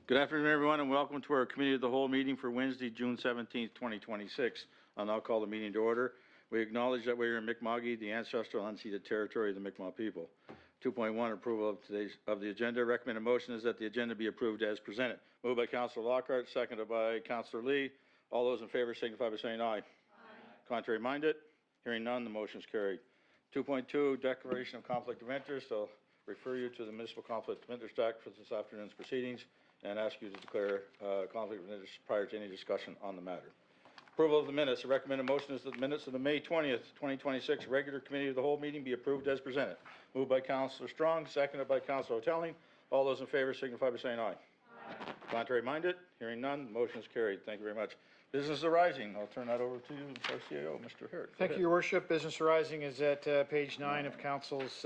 Good afternoon, everyone, and welcome to our Committee of the Whole meeting for Wednesday, June 17th, 2026. I'll now call the meeting to order. We acknowledge that we are in Mi'kma'ki, the ancestral unceded territory of the Mi'kmaq people. 2.1, approval of the agenda. Recommended motion is that the agenda be approved as presented. Moved by Councilor Lockhart, seconded by Councilor Lee. All those in favor signify by saying aye. Aye. Contrary minded? Hearing none, the motion is carried. 2.2, declaration of conflict of interest. I'll refer you to the Municipal Conflict of Interest Act for this afternoon's proceedings and ask you to declare conflict of interest prior to any discussion on the matter. Approval of the minutes. The recommended motion is that the minutes of the May 20th, 2026 regular Committee of the Whole meeting be approved as presented. Moved by Councilor Strong, seconded by Councilor Hotelling. All those in favor signify by saying aye. Aye. Contrary minded? Hearing none, the motion is carried. Thank you very much. Business arising. I'll turn that over to you, our CAO, Mr. Herrick. Thank you, Your Worship. Business arising is at page 9 of Council's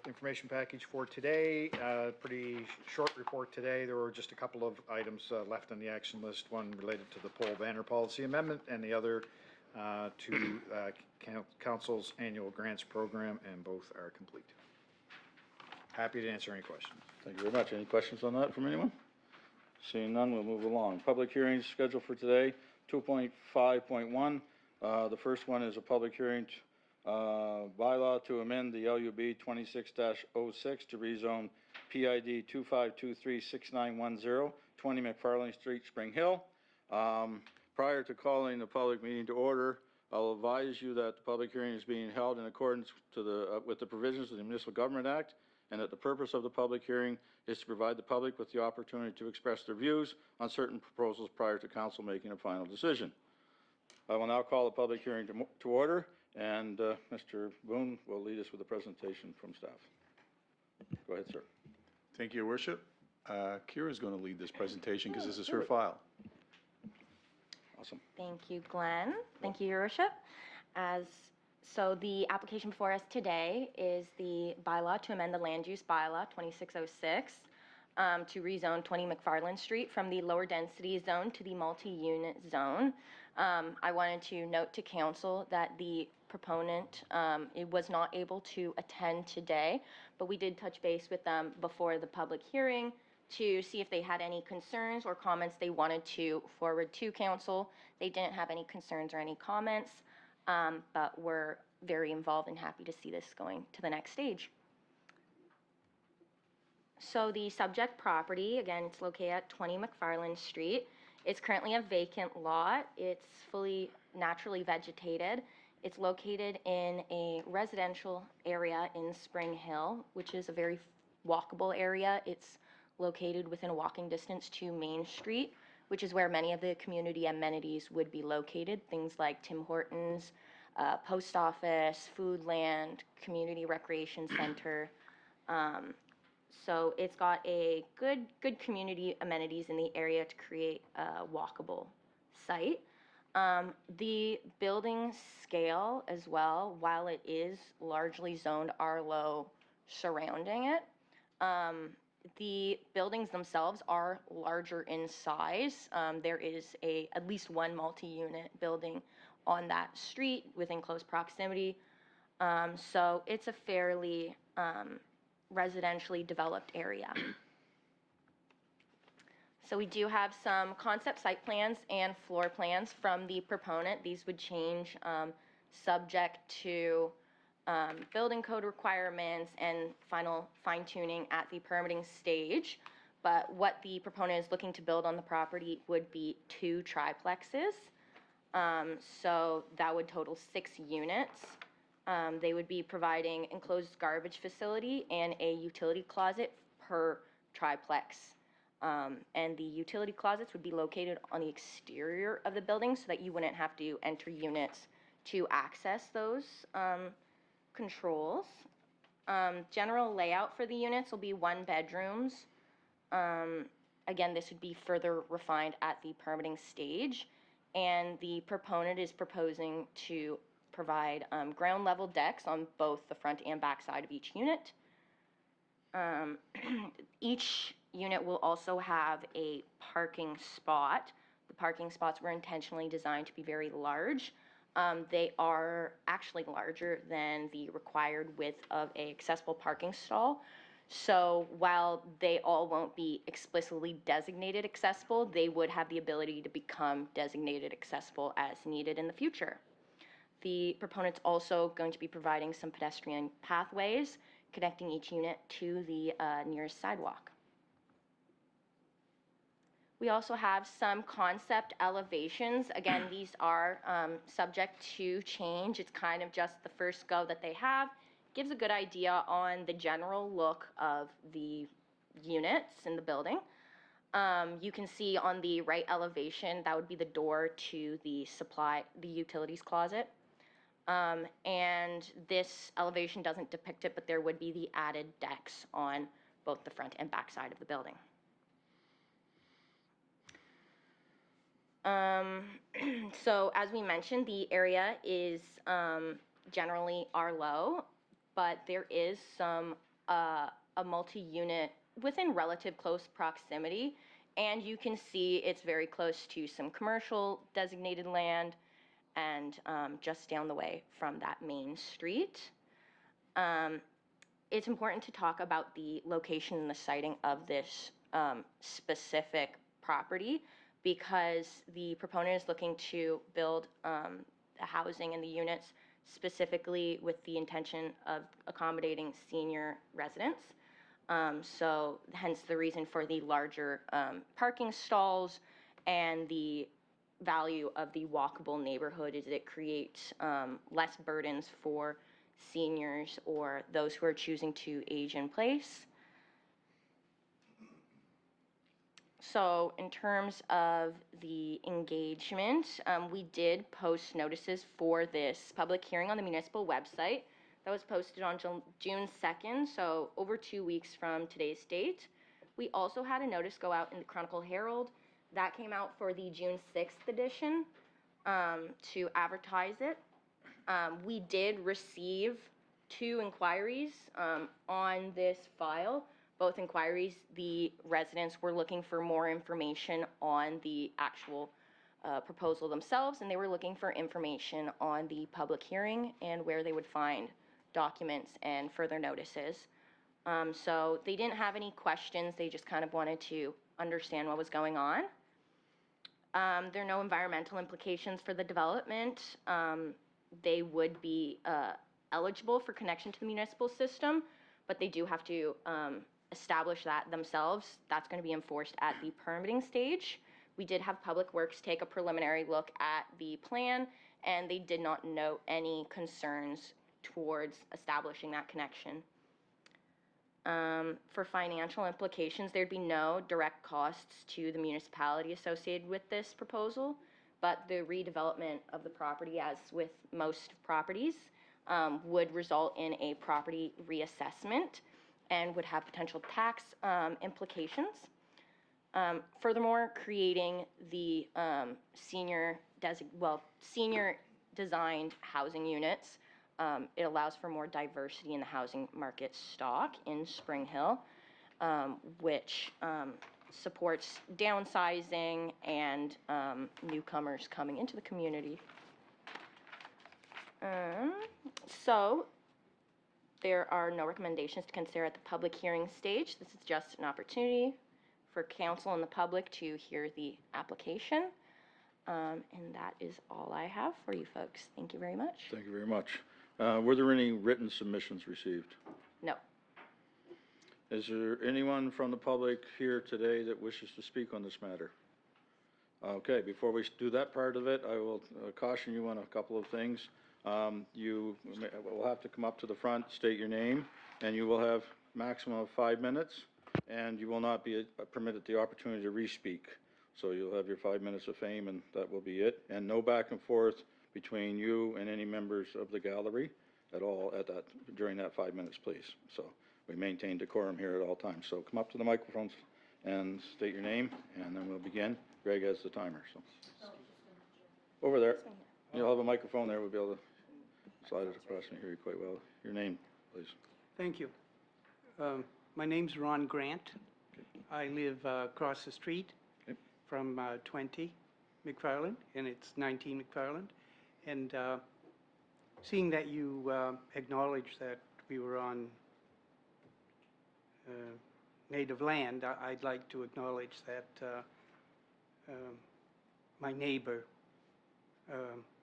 information package for today. Pretty short report today. There were just a couple of items left on the action list, one related to the pole banner policy amendment and the other to Council's annual grants program, and both are complete. Happy to answer any questions. Thank you very much. Any questions on that from anyone? Seeing none, we'll move along. Public hearings scheduled for today. 2.5.1. The first one is a public hearing bylaw to amend the LUB 26-06 to rezone PID 25236910, 20 McFarlane Street, Spring Hill. Prior to calling the public meeting to order, I'll advise you that the public hearing is being held in accordance to with the provisions of the Municipal Government Act, and that the purpose of the public hearing is to provide the public with the opportunity to express their views on certain proposals prior to council making a final decision. I will now call the public hearing to order, and Mr. Boone will lead us with a presentation from staff. Go ahead, sir. Thank you, Your Worship. Kira is going to lead this presentation because this is her file. Awesome. Thank you, Glenn. Thank you, Your Worship. So the application before us today is the bylaw to amend the land use bylaw 2606 to rezone 20 McFarland Street from the lower density zone to the multi-unit zone. I wanted to note to council that the proponent it was not able to attend today, but we did touch base with them before the public hearing to see if they had any concerns or comments they wanted to forward to council. They didn't have any concerns or any comments. But we're very involved and happy to see this going to the next stage. So the subject property, again, it's located at 20 McFarland Street. It's currently a vacant lot. It's fully naturally vegetated. It's located in a residential area in Spring Hill, which is a very walkable area. It's located within a walking distance to Main Street, which is where many of the community amenities would be located. Things like Tim Hortons, post office, Foodland, community recreation center. So it's got a good community amenities in the area to create a walkable site. The building scale as well, while it is largely zoned R-low surrounding it, the buildings themselves are larger in size. There is at least one multi-unit building on that street within close proximity. So it's a fairly residentially developed area. So we do have some concept site plans and floor plans from the proponent. These would change subject to building code requirements and final fine-tuning at the permitting stage. But what the proponent is looking to build on the property would be 2 triplexes. So that would total 6 units. They would be providing enclosed garbage facility and a utility closet per triplex. And the utility closets would be located on the exterior of the building so that you wouldn't have to enter units to access those controls. General layout for the units will be 1 bedrooms. Again, this would be further refined at the permitting stage. And the proponent is proposing to provide ground level decks on both the front and back side of each unit. Each unit will also have a parking spot. The parking spots were intentionally designed to be very large. They are actually larger than the required width of an accessible parking stall. So while they all won't be explicitly designated accessible, they would have the ability to become designated accessible as needed in the future. The proponent's also going to be providing some pedestrian pathways connecting each unit to the nearest sidewalk. We also have some concept elevations. Again, these are subject to change. It's kind of just the first go that they have. Gives a good idea on the general look of the units in the building. You can see on the right elevation, that would be the door to the utilities closet. And this elevation doesn't depict it, but there would be the added decks on both the front and back side of the building. So as we mentioned, the area is generally R-low, but there is some a multi-unit within relative close proximity, and you can see it's very close to some commercial designated land and just down the way from that main street. It's important to talk about the location and the siting of this specific property, because the proponent is looking to build the housing and the units specifically with the intention of accommodating senior residents. So hence the reason for the larger parking stalls, and the value of the walkable neighborhood is it creates less burdens for seniors or those who are choosing to age in place. So in terms of the engagement, we did post notices for this public hearing on the municipal website. That was posted on June 2nd, so over 2 weeks from today's date. We also had a notice go out in the Chronicle Herald. That came out for the June 6th edition to advertise it. We did receive 2 inquiries on this file. Both inquiries, the residents were looking for more information on the actual proposal themselves, and they were looking for information on the public hearing and where they would find documents and further notices. So they didn't have any questions, they just kind of wanted to understand what was going on. There are no environmental implications for the development. They would be eligible for connection to the municipal system, but they do have to establish that themselves. That's going to be enforced at the permitting stage. We did have Public Works take a preliminary look at the plan, and they did not note any concerns towards establishing that connection. For financial implications, there'd be no direct costs to the municipality associated with this proposal, but the redevelopment of the property, as with most properties, would result in a property reassessment and would have potential tax implications. Furthermore, creating the senior designed housing units, it allows for more diversity in the housing market stock in Spring Hill, which supports downsizing and newcomers coming into the community. So there are no recommendations to consider at the public hearing stage. This is just an opportunity for council and the public to hear the application. And that is all I have for you folks. Thank you very much. Thank you very much. Were there any written submissions received? No. Is there anyone from the public here today that wishes to speak on this matter? Okay, before we do that part of it, I will caution you on a couple of things. You will have to come up to the front, state your name, and you will have maximum of 5 minutes, and you will not be permitted the opportunity to re-speak. So you'll have your 5 minutes of fame, and that will be it. And no back and forth between you and any members of the gallery at all during that 5 minutes, please. So we maintain decorum here at all times. So come up to the microphones and state your name, and then we'll begin. Greg has the timer, so. Over there. You'll have a microphone there. We'll be able to slide it across and hear you quite well. Your name, please. Thank you. My name's Ron Grant. I live across the street from 20 McFarland, and it's 19 McFarland. And seeing that you acknowledged that we were on native land, I'd like to acknowledge that my neighbor,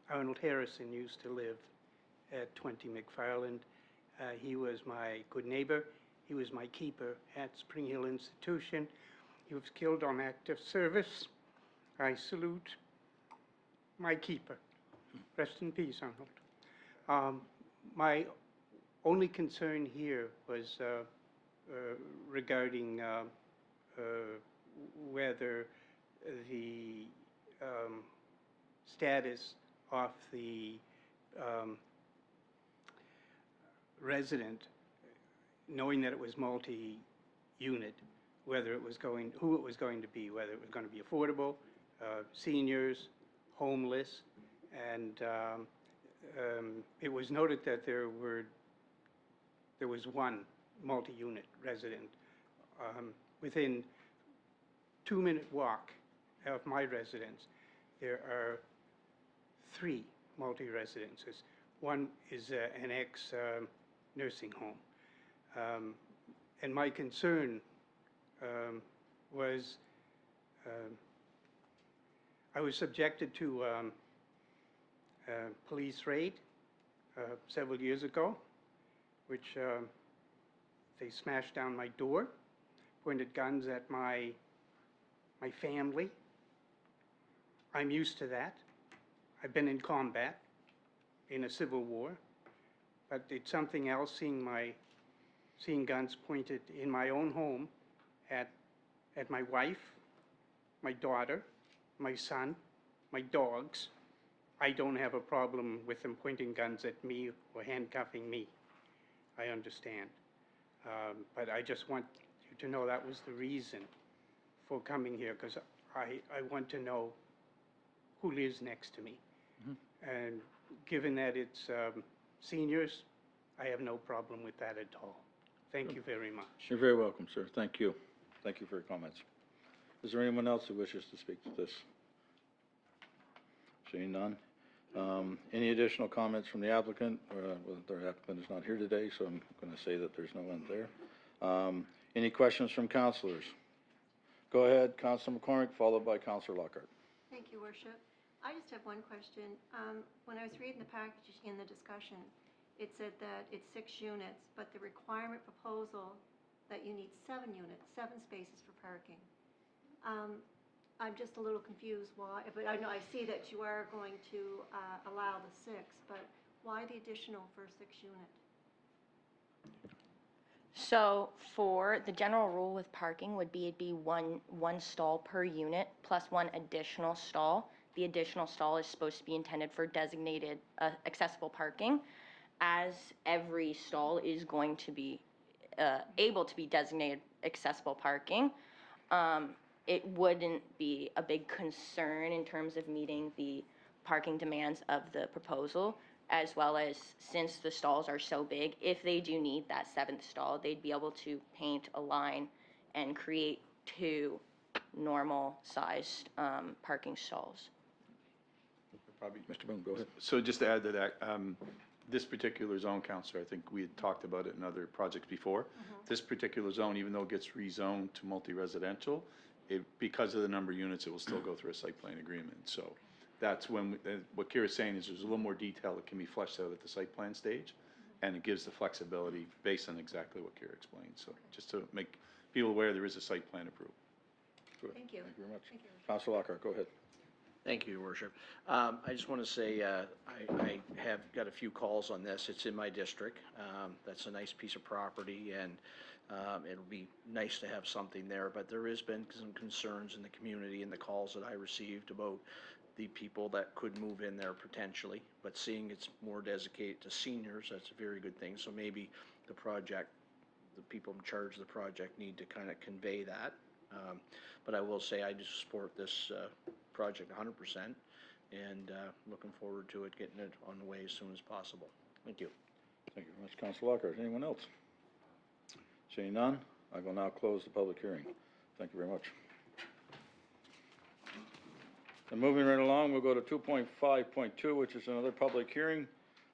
Arnold Harrison, used to live at 20 McFarland. He was my good neighbor. He was my keeper at Spring Hill Institution. He was killed on active service. I salute my keeper. Rest in peace, Arnold. My only concern here was regarding whether the status of the resident, knowing that it was multi-unit, whether it was going, who it was going to be, whether it was going to be affordable, seniors, homeless, and it was noted that there was one multi-unit resident within 2-minute walk of my residence. There are 3 multi-residences. One is an ex-nursing home. And my concern was I was subjected to police raid several years ago, which they smashed down my door, pointed guns at my family. I'm used to that. I've been in combat in a civil war, but it's something else seeing guns pointed in my own home at my wife, my daughter, my son, my dogs. I don't have a problem with them pointing guns at me or handcuffing me. I understand. But I just want you to know that was the reason for coming here, because I want to know who lives next to me. And given that it's seniors, I have no problem with that at all. Thank you very much. You're very welcome, sir. Thank you. Thank you for your comments. Is there anyone else who wishes to speak to this? Seeing none. Any additional comments from the applicant? Well, the applicant is not here today, so I'm going to say that there's no one there. Any questions from councilors? Go ahead, Councilor McCormick, followed by Councilor Lockhart. Thank you, Worship. I just have one question. When I was reading the package in the discussion, it said that it's 6 units, but the requirement proposal that you need 7 units, 7 spaces for parking. I'm just a little confused why, but I know I see that you are going to allow the 6, but why the additional for 6 unit? So for the general rule with parking would be it'd be one stall per unit plus 1 additional stall. The additional stall is supposed to be intended for designated accessible parking, as every stall is going to be able to be designated accessible parking. It wouldn't be a big concern in terms of meeting the parking demands of the proposal, as well as, since the stalls are so big, if they do need that 7th stall, they'd be able to paint a line and create 2 normal-sized parking stalls. Probably. Mr. Boone, go ahead. So just to add to that, this particular zone, Councilor, I think we had talked about it in other projects before. This particular zone, even though it gets rezoned to multi-residential, because of the number of units, it will still go through a site plan agreement. So that's when, what Kira's saying is there's a little more detail that can be fleshed out at the site plan stage, and it gives the flexibility based on exactly what Kira explained. So just to make people aware there is a site plan approved. Thank you. Thank you very much. Thank you, Worship. Councilor Lockhart, go ahead. Thank you, Your Worship. I just want to say I have got a few calls on this. It's in my district. That's a nice piece of property, and it'll be nice to have something there. But there has been some concerns in the community and the calls that I received about the people that could move in there potentially. But seeing it's more dedicated to seniors, that's a very good thing. So maybe the project, the people in charge of the project need to kind of convey that. But I will say I do support this project 100%, and looking forward to it, getting it on the way as soon as possible. Thank you. Thank you very much, Councilor Lockhart. Anyone else? Seeing none, I will now close the public hearing. Thank you very much. And moving right along, we'll go to 2.5.2, which is another public hearing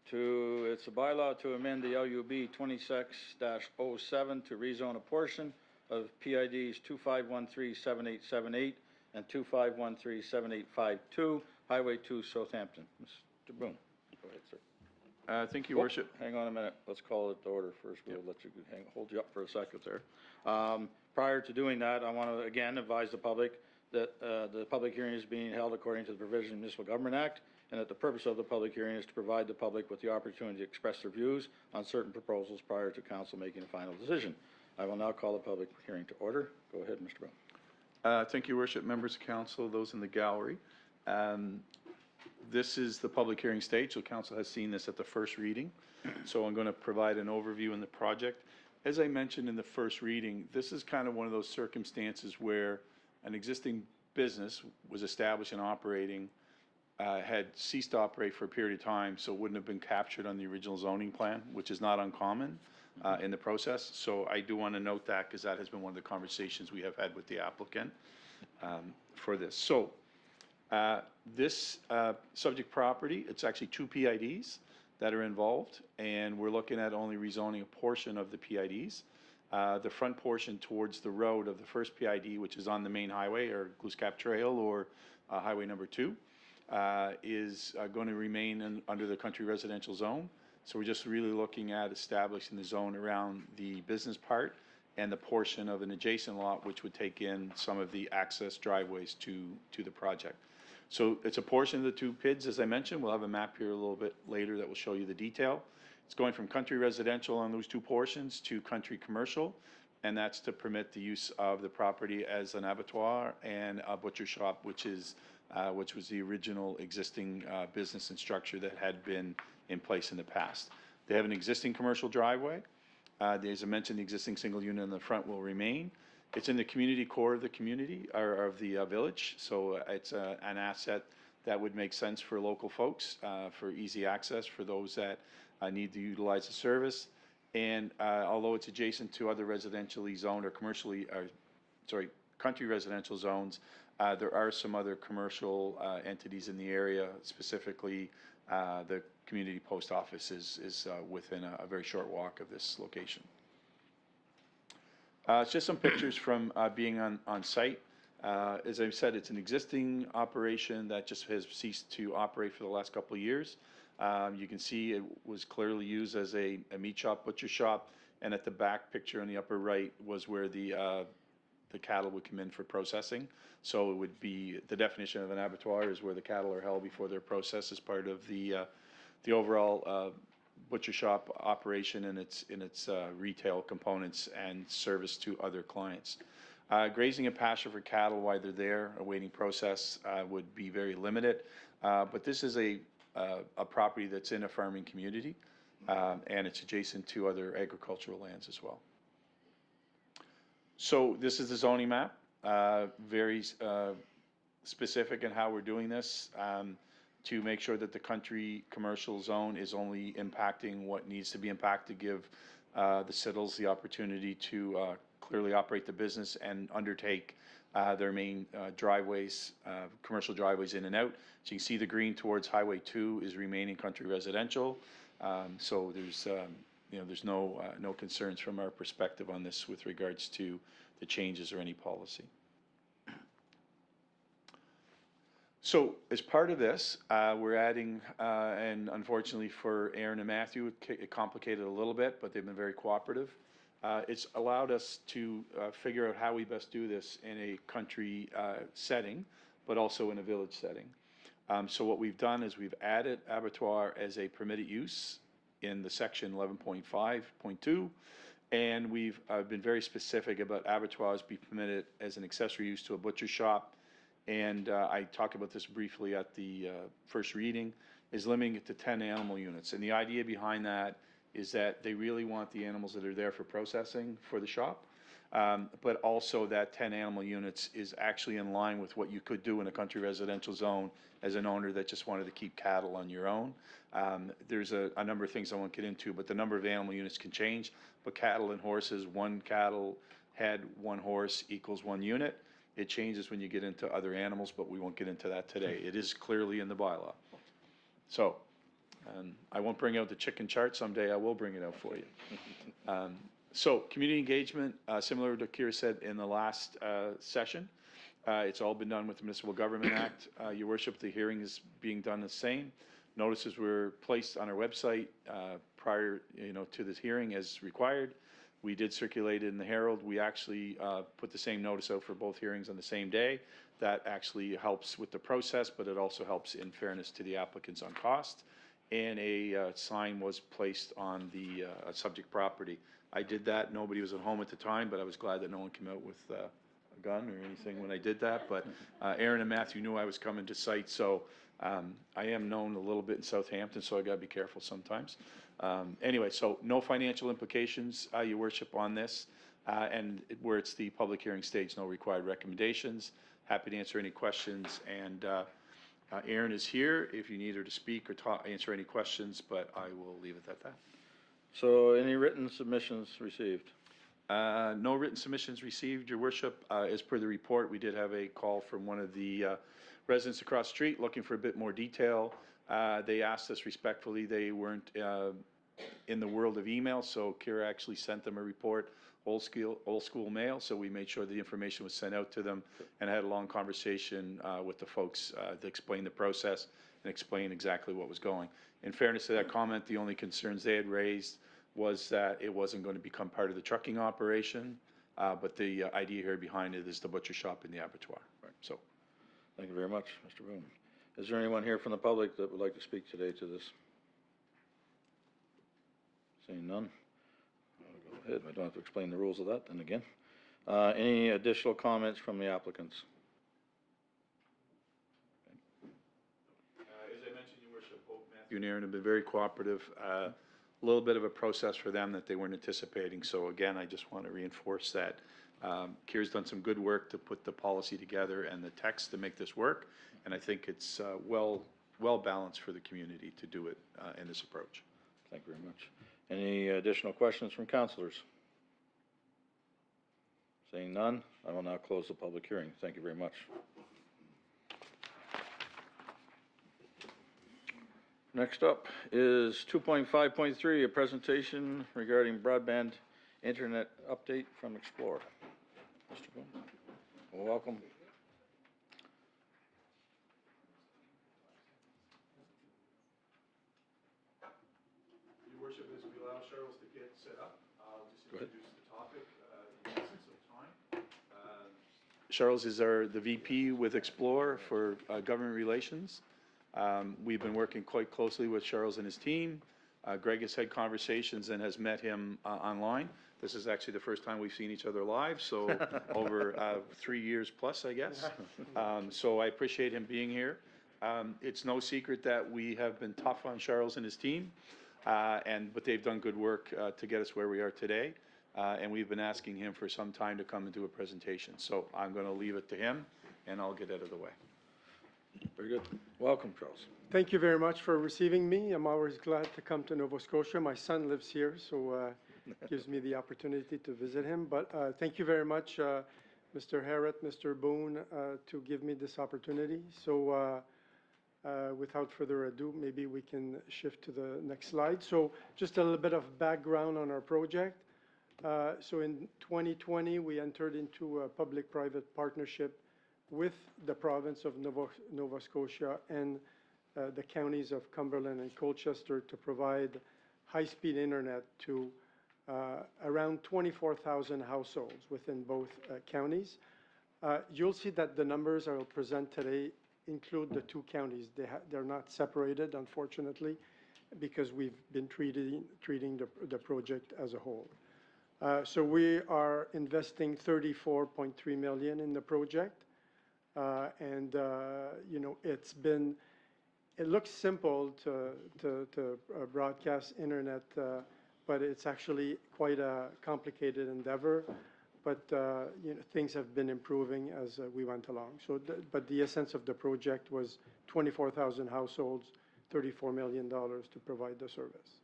it's a bylaw to amend the LUB 26-07 to rezone a portion of PIDs 25137878 and 25137852, Highway 2, Southampton. Mr. Boone, go ahead, sir. Thank you, Worship. Hang on a minute, let's call it to order first, we'll let you, hold you up for a second there. Prior to doing that, I want to again advise the public that the public hearing is being held according to the provision of the Municipal Government Act, and that the purpose of the public hearing is to provide the public with the opportunity to express their views on certain proposals prior to council making a final decision. I will now call the public hearing to order. Go ahead, Mr. Brown. Thank you, Worship, members of council, those in the gallery. This is the public hearing stage, so council has seen this at the first reading. So I'm going to provide an overview in the project. As I mentioned in the first reading, this is kind of one of those circumstances where an existing business was established and operating, had ceased to operate for a period of time, so it wouldn't have been captured on the original zoning plan, which is not uncommon in the process. So I do want to note that because that has been one of the conversations we have had with the applicant for this. So this subject property, it's actually 2 PIDs that are involved, and we're looking at only rezoning a portion of the PIDs. The front portion towards the road of the first PID, which is on the main highway, or Glooscap Trail, or highway number 2, is going to remain under the country residential zone. So we're just really looking at establishing the zone around the business part and the portion of an adjacent lot which would take in some of the access driveways to the project. So it's a portion of the 2 PIDs, as I mentioned. We'll have a map here a little bit later that will show you the detail. It's going from country residential on those 2 portions to country commercial, and that's to permit the use of the property as an abattoir and a butcher shop, which was the original existing business and structure that had been in place in the past. They have an existing commercial driveway. As I mentioned, the existing single unit in the front will remain. It's in the community core of the community, or of the village, so it's an asset that would make sense for local folks, for easy access for those that need to utilize the service. And although it's adjacent to other residentially zoned or country residential zones, there are some other commercial entities in the area, specifically the community post office is within a very short walk of this location. It's just some pictures from being on site. As I've said, it's an existing operation that just has ceased to operate for the last couple of years. You can see it was clearly used as a meat shop, butcher shop, and at the back picture on the upper right was where the cattle would come in for processing. So it would be, the definition of an abattoir is where the cattle are held before they're processed as part of the overall butcher shop operation and its retail components and service to other clients. Grazing and pasture for cattle while they're there awaiting process would be very limited, but this is a property that's in a farming community, and it's adjacent to other agricultural lands as well. So this is the zoning map, very specific in how we're doing this to make sure that the country commercial zone is only impacting what needs to be impacted, give the Siddles the opportunity to clearly operate the business and undertake their main driveways, commercial driveways in and out. So you can see the green towards Highway 2 is remaining country residential. So there's there's no concerns from our perspective on this with regards to the changes or any policy. So as part of this, we're adding, and unfortunately for Aaron and Matthew, it complicated a little bit, but they've been very cooperative. It's allowed us to figure out how we best do this in a country setting, but also in a village setting. So what we've done is we've added abattoir as a permitted use in the section 11.5.2, and we've been very specific about abattoirs be permitted as an accessory use to a butcher shop. And I talked about this briefly at the first reading, is limiting it to 10 animal units. And the idea behind that is that they really want the animals that are there for processing for the shop, but also that 10 animal units is actually in line with what you could do in a country residential zone as an owner that just wanted to keep cattle on your own. There's a number of things I won't get into, but the number of animal units can change. But cattle and horses, 1 cattle head, 1 horse equals 1 unit. It changes when you get into other animals, but we won't get into that today. It is clearly in the bylaw. So I won't bring out the chicken chart. Someday I will bring it out for you. So community engagement, similar to Kira said in the last session, it's all been done with the Municipal Government Act. Your worship, the hearing is being done the same. Notices were placed on our website prior, to this hearing as required. We did circulate it in the Herald. We actually put the same notice out for both hearings on the same day. That actually helps with the process, but it also helps in fairness to the applicants on cost. And a sign was placed on the subject property. I did that. Nobody was at home at the time, but I was glad that no one came out with a gun or anything when I did that. But Aaron and Matthew knew I was coming to site, so I am known a little bit in Southampton, so I got to be careful sometimes. Anyway, so no financial implications, Your Worship, on this, and where it's the public hearing stage, no required recommendations. Happy to answer any questions, and Aaron is here if you need her to speak or answer any questions, but I will leave it at that. So any written submissions received? No written submissions received, Your Worship. As per the report, we did have a call from one of the residents across the street looking for a bit more detail. They asked us respectfully, they weren't in the world of email, so Kira actually sent them a report, old school mail, so we made sure the information was sent out to them, and had a long conversation with the folks to explain the process and explain exactly what was going. In fairness to that comment, the only concerns they had raised was that it wasn't going to become part of the trucking operation, but the idea here behind it is the butcher shop and the abattoir. Right. So, Thank you very much, Mr. Boone. Is there anyone here from the public that would like to speak today to this? Seeing none, I'll go ahead. I don't have to explain the rules of that then again. Any additional comments from the applicants? as I mentioned, Your Worship, both Matthew and Aaron have been very cooperative. A little bit of a process for them that they weren't anticipating. So again, I just want to reinforce that Kira's done some good work to put the policy together and the text to make this work. And I think it's well balanced for the community to do it in this approach. Thank you very much. Any additional questions from councilors? Seeing none, I will now close the public hearing. Thank you very much. Next up is 2.5.3, a presentation regarding broadband internet update from Explore. Mr. Boone, well, welcome. Your Worship, as we allow Charles to get set up, I'll just introduce the topic in the essence of time. Charles is the VP with Explore for government relations. We've been working quite closely with Charles and his team. Greg has had conversations and has met him online. This is actually the first time we've seen each other live, so over 3 years plus, I guess. So I appreciate him being here. It's no secret that we have been tough on Charles and his team, but they've done good work to get us where we are today. And we've been asking him for some time to come and do a presentation. So I'm going to leave it to him, and I'll get out of the way. Very good. Welcome, Charles. Thank you very much for receiving me. I'm always glad to come to Nova Scotia. My son lives here, so it gives me the opportunity to visit him. But thank you very much, Mr. Harrett, Mr. Boone, to give me this opportunity. So without further ado, maybe we can shift to the next slide. So just a little bit of background on our project. So in 2020, we entered into a public-private partnership with the province of Nova Scotia and the counties of Cumberland and Colchester to provide high-speed internet to around 24,000 households within both counties. You'll see that the numbers I will present today include the two counties. They're not separated, unfortunately, because we've been treating the project as a whole. So we are investing $34.3 million in the project. It looks simple to broadcast internet, but it's actually quite a complicated endeavor. But things have been improving as we went along. But the essence of the project was 24,000 households, $34 million to provide the service.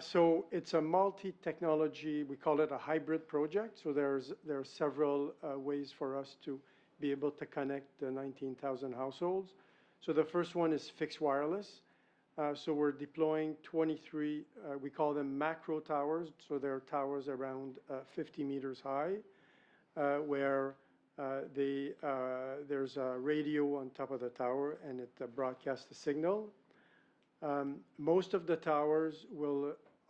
So it's a multi-technology, we call it a hybrid project. So there are several ways for us to be able to connect the 19,000 households. So the first one is fixed wireless. So we're deploying 23, we call them macro towers. So they're towers around 50 meters high, where there's a radio on top of the tower, and it broadcasts the signal. Most of the towers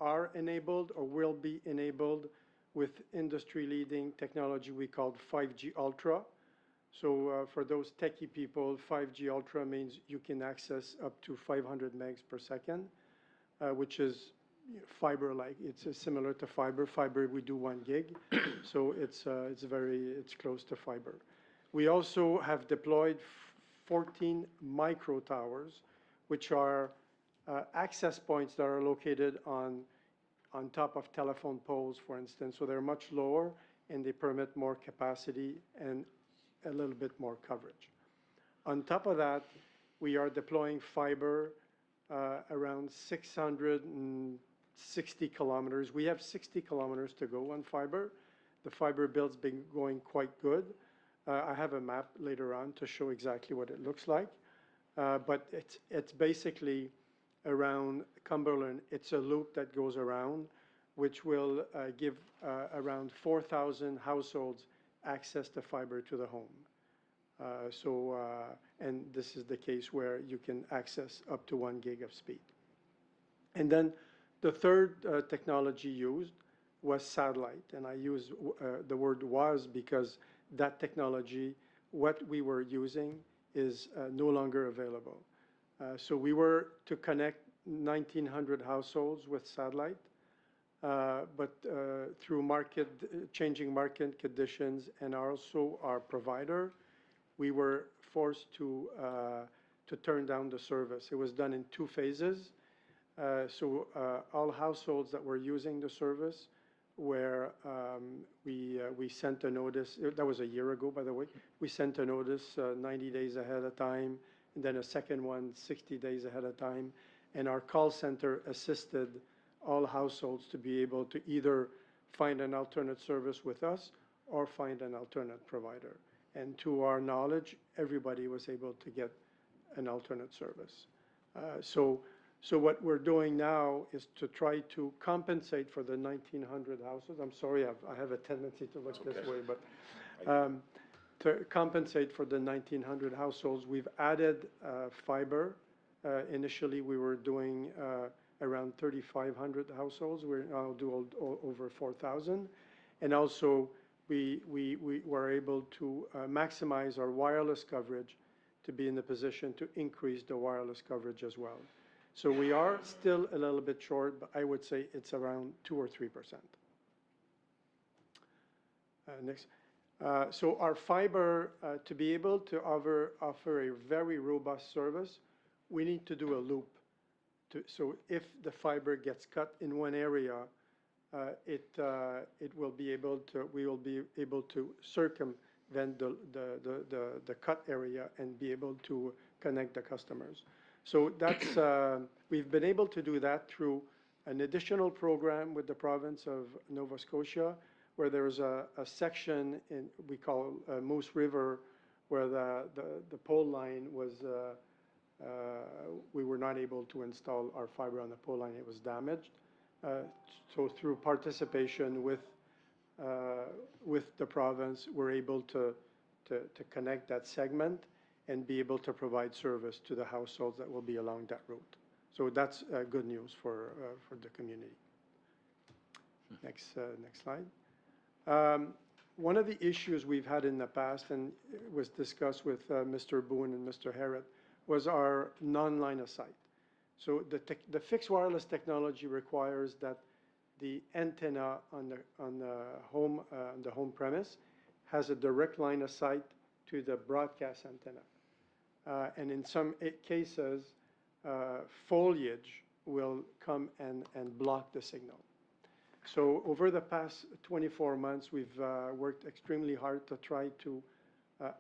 are enabled or will be enabled with industry-leading technology we call 5G Ultra. So for those techie people, 5G Ultra means you can access up to 500 megs per second, which is fiber-like. It's similar to fiber. Fiber, we do 1 gig, so it's close to fiber. We also have deployed 14 micro towers, which are access points that are located on top of telephone poles, for instance. So they're much lower, and they permit more capacity and a little bit more coverage. On top of that, we are deploying fiber around 660 kilometers. We have 60 kilometers to go on fiber. The fiber build's been going quite good. I have a map later on to show exactly what it looks like. But it's basically around Cumberland. It's a loop that goes around, which will give around 4,000 households access to fiber to the home. And this is the case where you can access up to 1 gig of speed. And then the third technology used was satellite. And I use the word was because that technology, what we were using, is no longer available. So we were to connect 1,900 households with satellite. But through changing market conditions and also our provider, we were forced to turn down the service. It was done in 2 phases. So all households that were using the service, where we sent a notice, that was a year ago, by the way. We sent a notice 90 days ahead of time, and then a second one 60 days ahead of time. And our call center assisted all households to be able to either find an alternate service with us or find an alternate provider. And to our knowledge, everybody was able to get an alternate service. So what we're doing now is to try to compensate for the 1,900 houses. I'm sorry, I have a tendency to look this way, but to compensate for the 1,900 households, we've added fiber. Initially, we were doing around 3,500 households. We're now doing over 4,000. And also, we were able to maximize our wireless coverage to be in the position to increase the wireless coverage as well. So we are still a little bit short, but I would say it's around 2 or 3%. Next. So our fiber, to be able to offer a very robust service, we need to do a loop. So if the fiber gets cut in one area, we will be able to circumvent the cut area and be able to connect the customers. So that's we've been able to do that through an additional program with the province of Nova Scotia, where there's a section we call Moose River, where the pole line was. We were not able to install our fiber on the pole line; it was damaged. So through participation with the province, we're able to connect that segment and be able to provide service to the households that will be along that route. So that's good news for the community. Next slide. One of the issues we've had in the past, and it was discussed with Mr. Boone and Mr. Herrett, was our non-line of sight. So the fixed wireless technology requires that the antenna on the home premise has a direct line of sight to the broadcast antenna. And in some cases, foliage will come and block the signal. So over the past 24 months, we've worked extremely hard to try to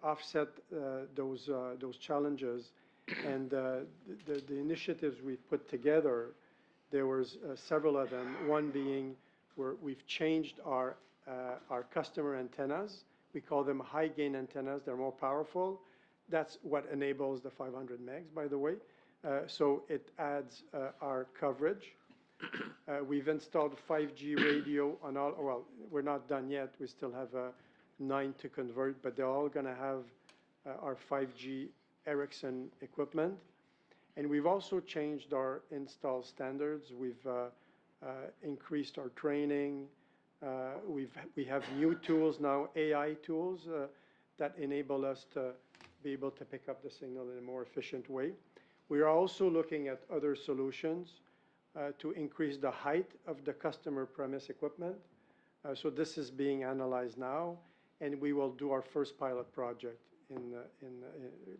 offset those challenges. And the initiatives we've put together, there was several of them. One being where we've changed our customer antennas. We call them high gain antennas. They're more powerful. That's what enables the 500 megs, by the way. So it adds our coverage. We've installed 5G radio on all, well, we're not done yet. We still have 9 to convert, but they're all going to have our 5G Ericsson equipment. And we've also changed our install standards. We've increased our training. We have new tools now, AI tools, that enable us to be able to pick up the signal in a more efficient way. We are also looking at other solutions to increase the height of the customer premise equipment. So this is being analyzed now, and we will do our first pilot project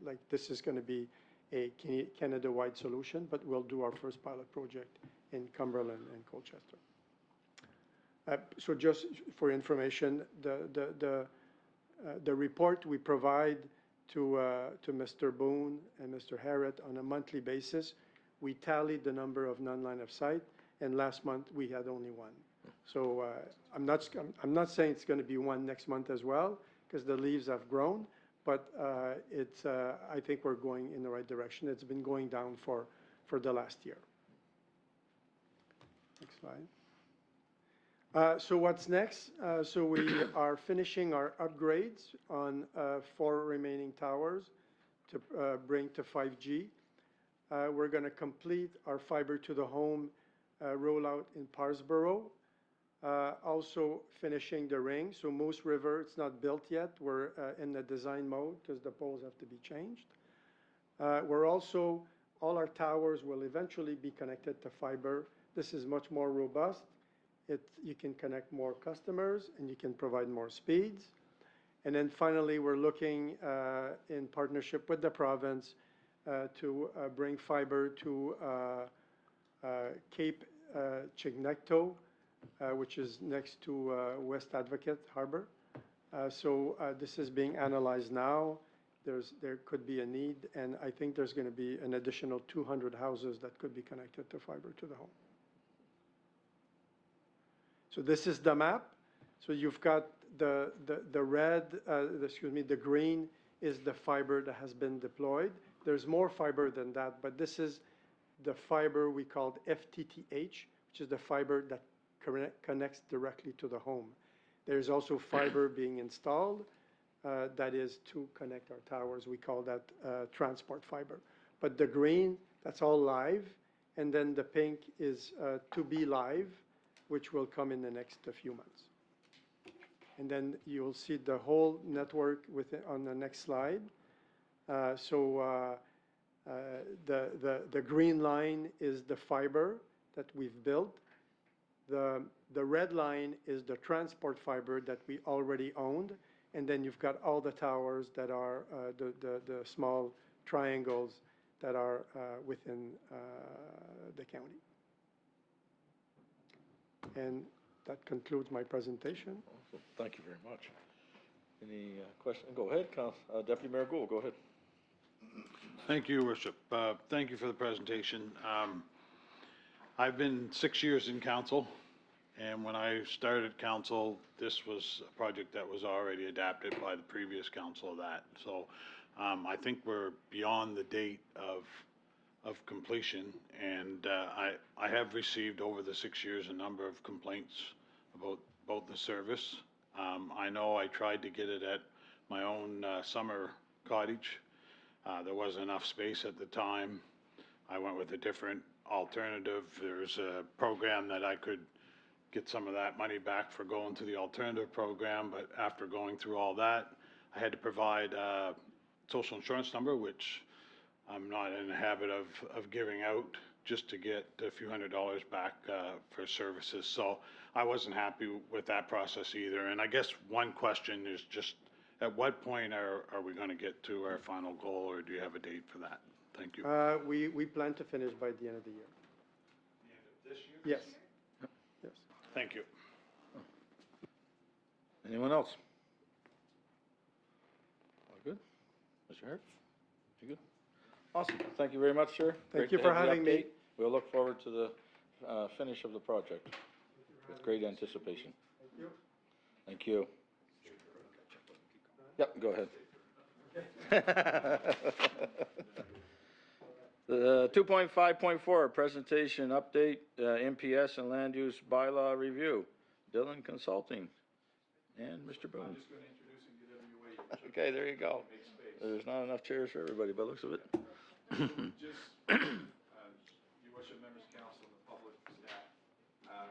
like this is going to be a Canada-wide solution, but we'll do our first pilot project in Cumberland and Colchester. So just for information, the report we provide to Mr. Boone and Mr. Harrett on a monthly basis, we tallied the number of non-line of sight, and last month we had only one. So I'm not saying it's going to be one next month as well, because the leaves have grown, but I think we're going in the right direction. It's been going down for the last year. Next slide. So what's next? So we are finishing our upgrades on 4 remaining towers to bring to 5G. We're going to complete our fiber to the home rollout in Parsboro. Also finishing the ring. So Moose River, it's not built yet. We're in the design mode because the poles have to be changed. We're also, all our towers will eventually be connected to fiber. This is much more robust. You can connect more customers and you can provide more speeds. And then finally, we're looking in partnership with the province to bring fiber to Cape Chignecto, which is next to West Advocate Harbor. So this is being analyzed now. There could be a need, and I think there's going to be an additional 200 houses that could be connected to fiber to the home. So this is the map. So you've got the red, the green is the fiber that has been deployed. There's more fiber than that, but this is the fiber we called FTTH, which is the fiber that connects directly to the home. There's also fiber being installed that is to connect our towers. We call that transport fiber. But the green, that's all live, and then the pink is to be live, which will come in the next few months. And then you'll see the whole network on the next slide. So the green line is the fiber that we've built. The red line is the transport fiber that we already owned. And then you've got all the towers that are the small triangles that are within the county. And that concludes my presentation. Awesome. Thank you very much. Any questions? Go ahead, Deputy Mayor Gould, go ahead. Thank you, Worship. Thank you for the presentation. I've been 6 years in council, and when I started council, this was a project that was already adapted by the previous council of that. So I think we're beyond the date of completion, and I have received over the 6 years a number of complaints about the service. I know I tried to get it at my own summer cottage. There wasn't enough space at the time. I went with a different alternative. There's a program that I could get some of that money back for going to the alternative program, but after going through all that, I had to provide a social insurance number, which I'm not in the habit of giving out, just to get a few $100s back for services. So I wasn't happy with that process either. And I guess one question is just, at what point are we going to get to our final goal, or do you have a date for that? Thank you. We plan to finish by the end of the year. The end of this year? Yes. Yes. Thank you. Anyone else? All good? Mr. Hart? You good? Awesome. Thank you very much, sir. Thank Great you to for have the having me. update. We'll look forward to the finish of the project with great anticipation. Thank you. Thank you. Yep, go ahead. The 2.5.4, presentation update, MPS and land use bylaw review. Dillon Consulting and Mr. Boone. I'm just going to introduce and get everybody. Okay, there you go. There's not enough chairs for everybody, by the looks of it. Just, your worship, members of council, and the public, staff.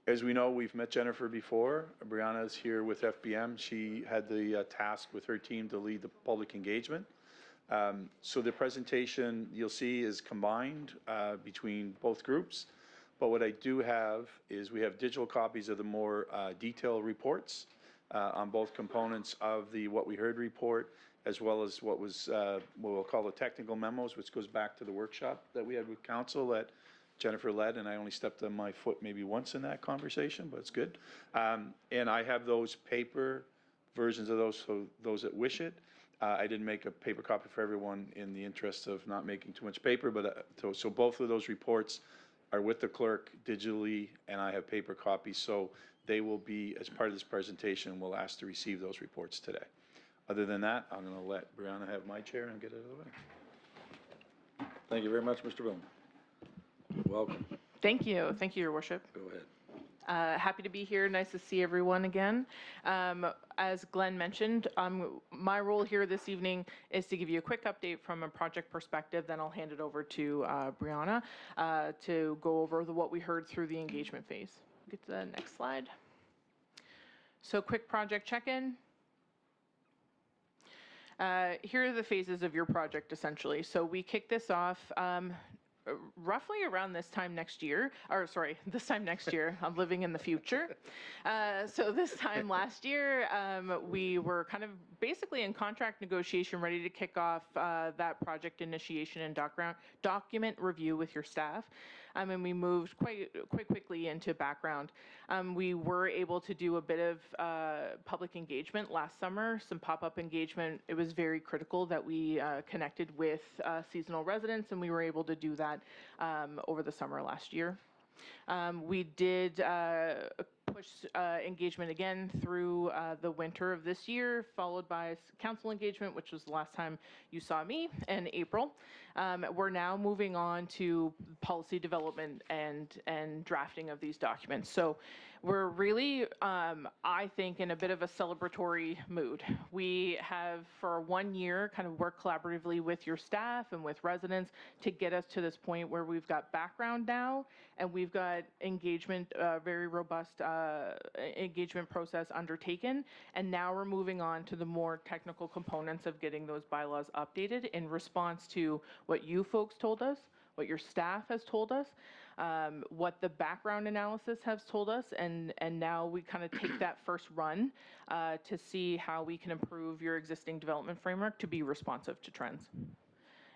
As we know, we've met Jennifer before. Brianna is here with FBM. She had the task with her team to lead the public engagement. So the presentation you'll see is combined between both groups. But what I do have is we have digital copies of the more detailed reports on both components of the What We Heard report, as well as what was what we'll call the technical memos, which goes back to the workshop that we had with council that Jennifer led, and I only stepped on my foot maybe once in that conversation, but it's good. And I have those paper versions of those, so those that wish it. I didn't make a paper copy for everyone in the interest of not making too much paper, but so both of those reports are with the clerk digitally, and I have paper copies, so they will be, as part of this presentation, we'll ask to receive those reports today. Other than that, I'm going to let Brianna have my chair and get it out of the way. Thank you very much, Mr. Boone. Welcome. Thank you, Your Worship. Go ahead. Happy to be here. Nice to see everyone again. As Glenn mentioned, my role here this evening is to give you a quick update from a project perspective. Then I'll hand it over to Brianna to go over what we heard through the engagement phase. Get to the next slide. So quick project check-in. Here are the phases of your project, essentially. So we kicked this off roughly around this time next year, this time next year. I'm living in the future. So this time last year, we were kind of basically in contract negotiation, ready to kick off that project initiation and document review with your staff. And we moved quite quickly into background. We were able to do a bit of public engagement last summer, some pop-up engagement. It was very critical that we connected with seasonal residents, and we were able to do that over the summer last year. We did push engagement again through the winter of this year, followed by council engagement, which was the last time you saw me in April. We're now moving on to policy development and drafting of these documents. So we're really, I think, in a bit of a celebratory mood. We have, for 1 year, kind of worked collaboratively with your staff and with residents to get us to this point where we've got background now, and we've got engagement, very robust engagement process undertaken. And now we're moving on to the more technical components of getting those bylaws updated in response to what you folks told us, what your staff has told us, what the background analysis has told us, and now we kind of take that first run to see how we can improve your existing development framework to be responsive to trends.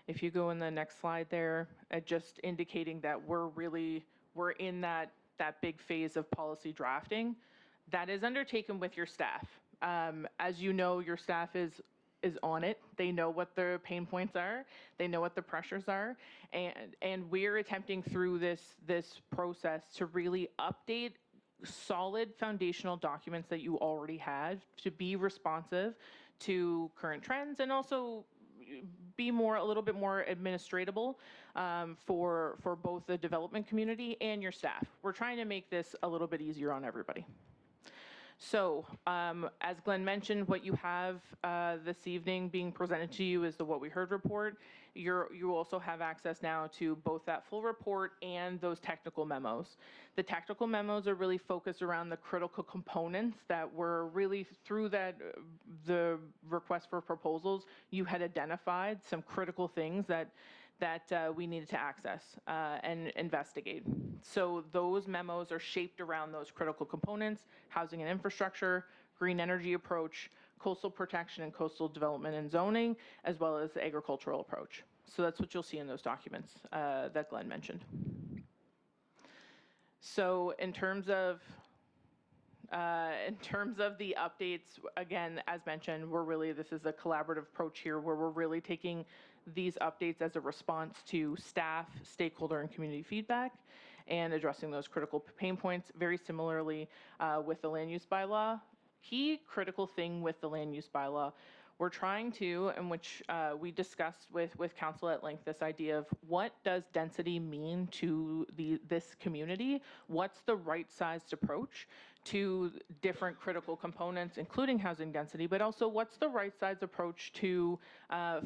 If you go in the next slide there, just indicating that we're in that big phase of policy drafting that is undertaken with your staff. As you know, your staff is on it. They know what the pain points are. They know what the pressures are. And we're attempting through this process to really update solid foundational documents that you already had to be responsive to current trends and also be a little bit more administratable for both the development community and your staff. We're trying to make this a little bit easier on everybody. So, as Glenn mentioned, what you have this evening being presented to you is the What We Heard report. You also have access now to both that full report and those technical memos. The technical memos are really focused around the critical components that were really through the request for proposals. You had identified some critical things that we needed to access and investigate. So those memos are shaped around those critical components: housing and infrastructure, green energy approach, coastal protection and coastal development and zoning, as well as the agricultural approach. So that's what you'll see in those documents that Glenn mentioned. So in terms of the updates, again, as mentioned, this is a collaborative approach here where we're really taking these updates as a response to staff, stakeholder, and community feedback and addressing those critical pain points. Very similarly with the land use bylaw. Key critical thing with the land use bylaw, we're trying to, and which we discussed with council at length, this idea of what does density mean to this community? What's the right-sized approach to different critical components, including housing density, but also what's the right-sized approach to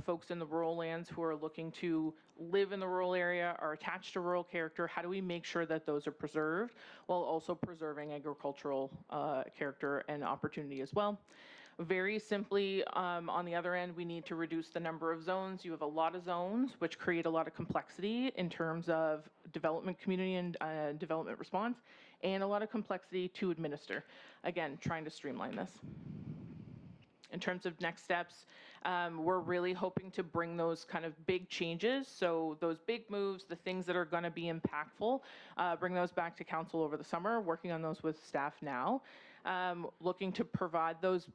folks in the rural lands who are looking to live in the rural area, are attached to rural character? How do we make sure that those are preserved while also preserving agricultural character and opportunity as well? Very simply, on the other end, we need to reduce the number of zones. You have a lot of zones, which create a lot of complexity in terms of development community and development response, and a lot of complexity to administer. Again, trying to streamline this. In terms of next steps, we're really hoping to bring those kind of big changes, so those big moves, the things that are going to be impactful, bring those back to council over the summer, working on those with staff now. Looking to provide those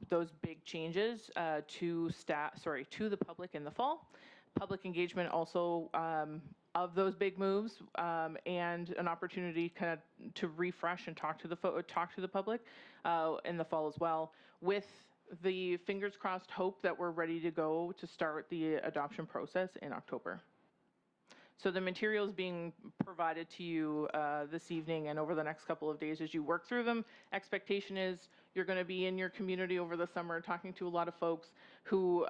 big changes to the public in the fall. Public engagement also of those big moves, and an opportunity kind of to refresh and talk to the public in the fall as well, with the fingers crossed hope that we're ready to go to start the adoption process in October. So the materials being provided to you this evening and over the next couple of days as you work through them. Expectation is you're going to be in your community over the summer talking to a lot of folks who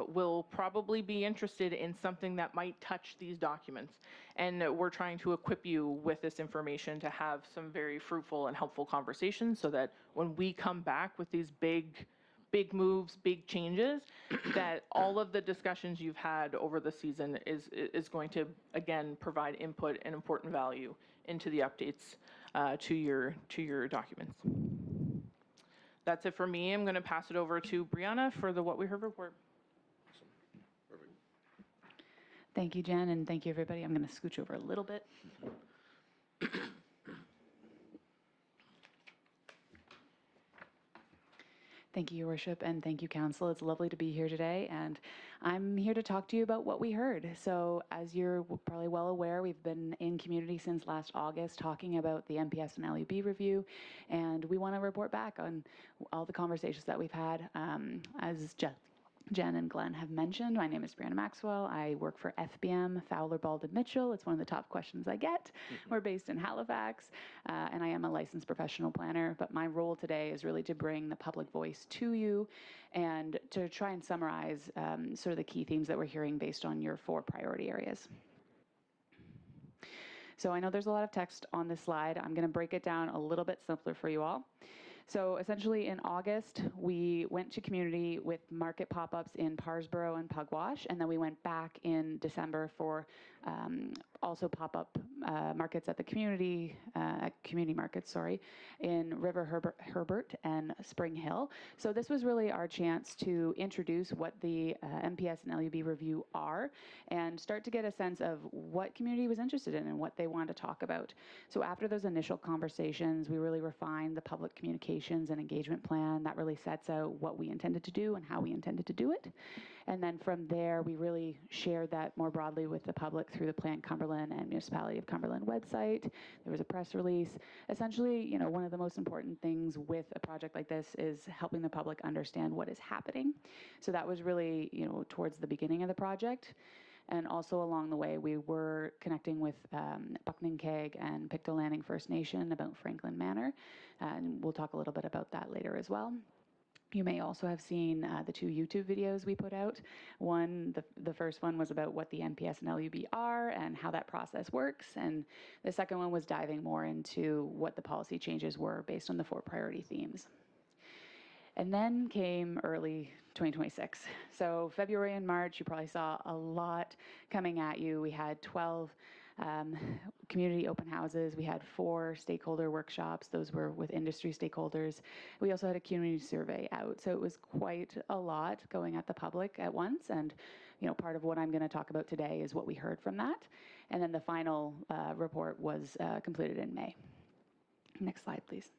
will probably be interested in something that might touch these documents. And we're trying to equip you with this information to have some very fruitful and helpful conversations so that when we come back with these big moves, big changes, that all of the discussions you've had over the season is going to, again, provide input and important value into the updates to your documents. That's it for me. I'm going to pass it over to Brianna for the What We Heard report. Thank you, Jen, and thank you, everybody. I'm going to scooch over a little bit. Thank you, Your Worship, and thank you, Council. It's lovely to be here today, and I'm here to talk to you about what we heard. So, as you're probably well aware, we've been in community since last August talking about the MPS and LUB review, and we want to report back on all the conversations that we've had. As Jen and Glenn have mentioned, my name is Brianna Maxwell. I work for FBM, Fowler, Bald, and Mitchell. It's one of the top questions I get. We're based in Halifax, and I am a licensed professional planner, but my role today is really to bring the public voice to you and to try and summarize sort of the key themes that we're hearing based on your 4 priority areas. So I know there's a lot of text on this slide. I'm going to break it down a little bit simpler for you all. So essentially in August, we went to community with market pop-ups in Parsboro and Pugwash, and then we went back in December for also pop-up markets at the community markets, in River Herbert and Spring Hill. So this was really our chance to introduce what the MPS and LUB review are and start to get a sense of what community was interested in and what they wanted to talk about. So after those initial conversations, we really refined the public communications and engagement plan that really sets out what we intended to do and how we intended to do it. And then from there, we really shared that more broadly with the public through the Plan Cumberland and Municipality of Cumberland website. There was a press release. Essentially, one of the most important things with a project like this is helping the public understand what is happening. So that was really, towards the beginning of the project. And also along the way, we were connecting with Bucknangkeg and Pictou Landing First Nation about Franklin Manor. And we'll talk a little bit about that later as well. You may also have seen the 2 YouTube videos we put out. The first one was about what the MPS and LUB are and how that process works. And the second one was diving more into what the policy changes were based on the 4 priority themes. And then came early 2026. So February and March, you probably saw a lot coming at you. We had 12 community open houses. We had 4 stakeholder workshops. Those were with industry stakeholders. We also had a community survey out. So it was quite a lot going at the public at once. And, part of what I'm going to talk about today is what we heard from that. And then the final report was completed in May. Next slide, please.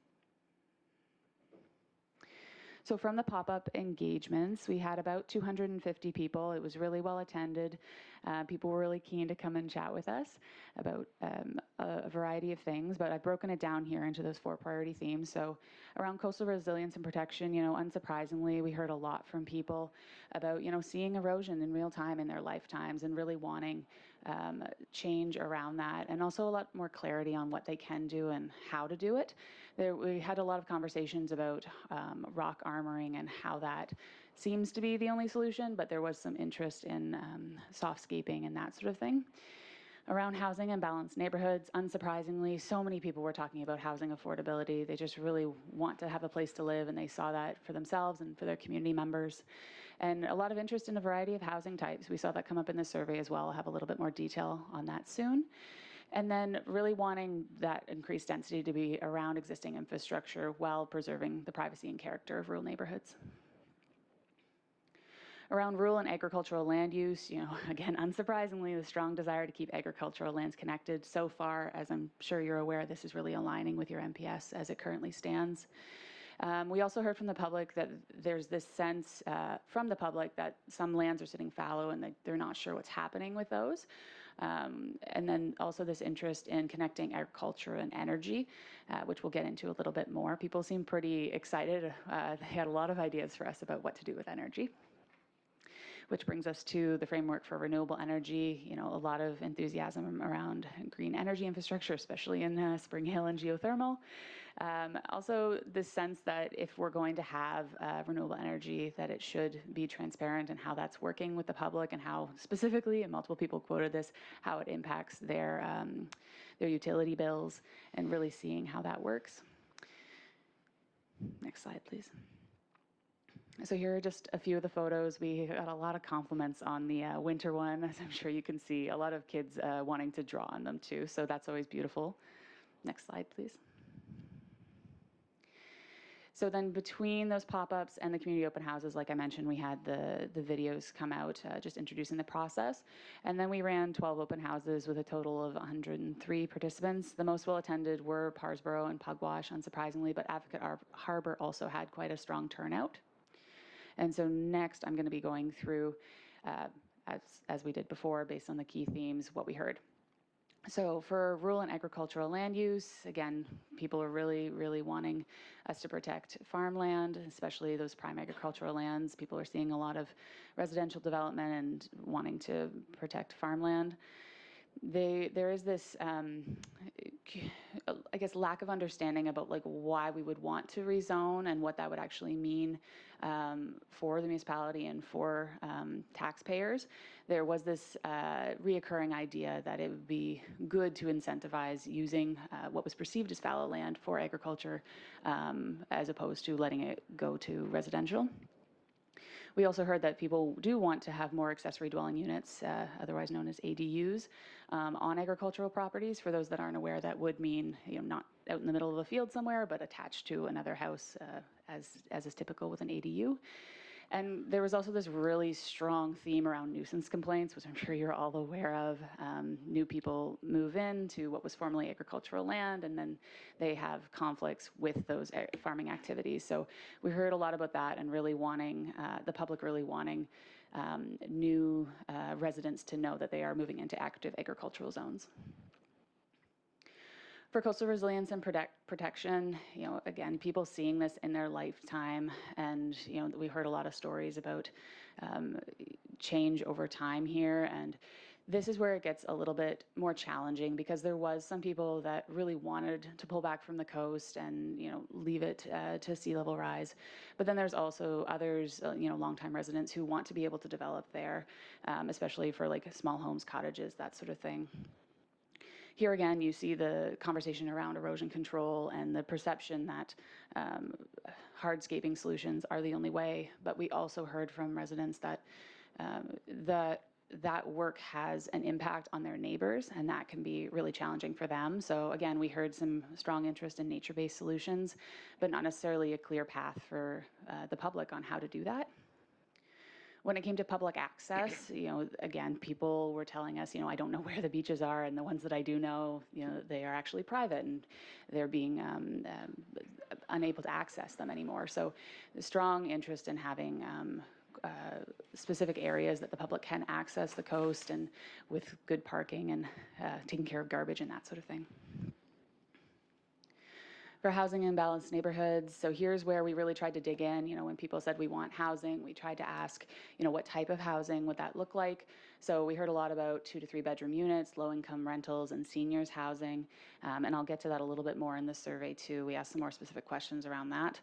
So from the pop-up engagements, we had about 250 people. It was really well attended. People were really keen to come and chat with us about a variety of things, but I've broken it down here into those 4 priority themes. So around coastal resilience and protection, unsurprisingly, we heard a lot from people about, seeing erosion in real time in their lifetimes and really wanting change around that, and also a lot more clarity on what they can do and how to do it. We had a lot of conversations about rock armoring and how that seems to be the only solution, but there was some interest in softscaping and that sort of thing. Around housing and balanced neighborhoods, unsurprisingly, so many people were talking about housing affordability. They just really want to have a place to live, and they saw that for themselves and for their community members. And a lot of interest in a variety of housing types. We saw that come up in the survey as well. I'll have a little bit more detail on that soon. And then really wanting that increased density to be around existing infrastructure while preserving the privacy and character of rural neighborhoods. Around rural and agricultural land use, again, unsurprisingly, the strong desire to keep agricultural lands connected. So far, as I'm sure you're aware, this is really aligning with your MPS as it currently stands. We also heard from the public that there's this sense from the public that some lands are sitting fallow and they're not sure what's happening with those. And then also this interest in connecting agriculture and energy, which we'll get into a little bit more. People seem pretty excited. They had a lot of ideas for us about what to do with energy. Which brings us to the framework for renewable energy. A lot of enthusiasm around green energy infrastructure, especially in Spring Hill and geothermal. Also, this sense that if we're going to have renewable energy, that it should be transparent and how that's working with the public and how specifically, and multiple people quoted this, how it impacts their utility bills and really seeing how that works. Next slide, please. So here are just a few of the photos. We got a lot of compliments on the winter one, as I'm sure you can see. A lot of kids wanting to draw on them too, so that's always beautiful. Next slide, please. So then between those pop-ups and the community open houses, like I mentioned, we had the videos come out just introducing the process. And then we ran 12 open houses with a total of 103 participants. The most well-attended were Parsboro and Pugwash, unsurprisingly, but Advocate Harbor also had quite a strong turnout. And so next, I'm going to be going through, as we did before, based on the key themes, what we heard. So for rural and agricultural land use, again, people are really, really wanting us to protect farmland, especially those prime agricultural lands. People are seeing a lot of residential development and wanting to protect farmland. There is this, I guess, lack of understanding about why we would want to rezone and what that would actually mean for the municipality and for taxpayers. There was this reoccurring idea that it would be good to incentivize using what was perceived as fallow land for agriculture as opposed to letting it go to residential. We also heard that people do want to have more accessory dwelling units, otherwise known as ADUs, on agricultural properties. For those that aren't aware, that would mean not out in the middle of a field somewhere, but attached to another house, as is typical with an ADU. And there was also this really strong theme around nuisance complaints, which I'm sure you're all aware of. New people move into what was formerly agricultural land, and then they have conflicts with those farming activities. So we heard a lot about that and really wanting, the public really wanting new residents to know that they are moving into active agricultural zones. For coastal resilience and protection, again, people seeing this in their lifetime, and we heard a lot of stories about change over time here, and this is where it gets a little bit more challenging because there was some people that really wanted to pull back from the coast and leave it to sea level rise, but then there's also others, longtime residents who want to be able to develop there, especially for small homes, cottages, that sort of thing. Here again, you see the conversation around erosion control and the perception that hardscaping solutions are the only way, but we also heard from residents that that work has an impact on their neighbors, and that can be really challenging for them. So again, we heard some strong interest in nature-based solutions, but not necessarily a clear path for the public on how to do that. When it came to public access, again, people were telling us, I don't know where the beaches are, and the ones that I do know, they are actually private, and they're being unable to access them anymore. So the strong interest in having specific areas that the public can access the coast, and with good parking and taking care of garbage and that sort of thing. For housing in balanced neighborhoods, so here's where we really tried to dig in. When people said we want housing, we tried to ask, what type of housing would that look like? So we heard a lot about 2 to 3 bedroom units, low-income rentals, and seniors housing. And I'll get to that a little bit more in the survey too. We asked some more specific questions around that.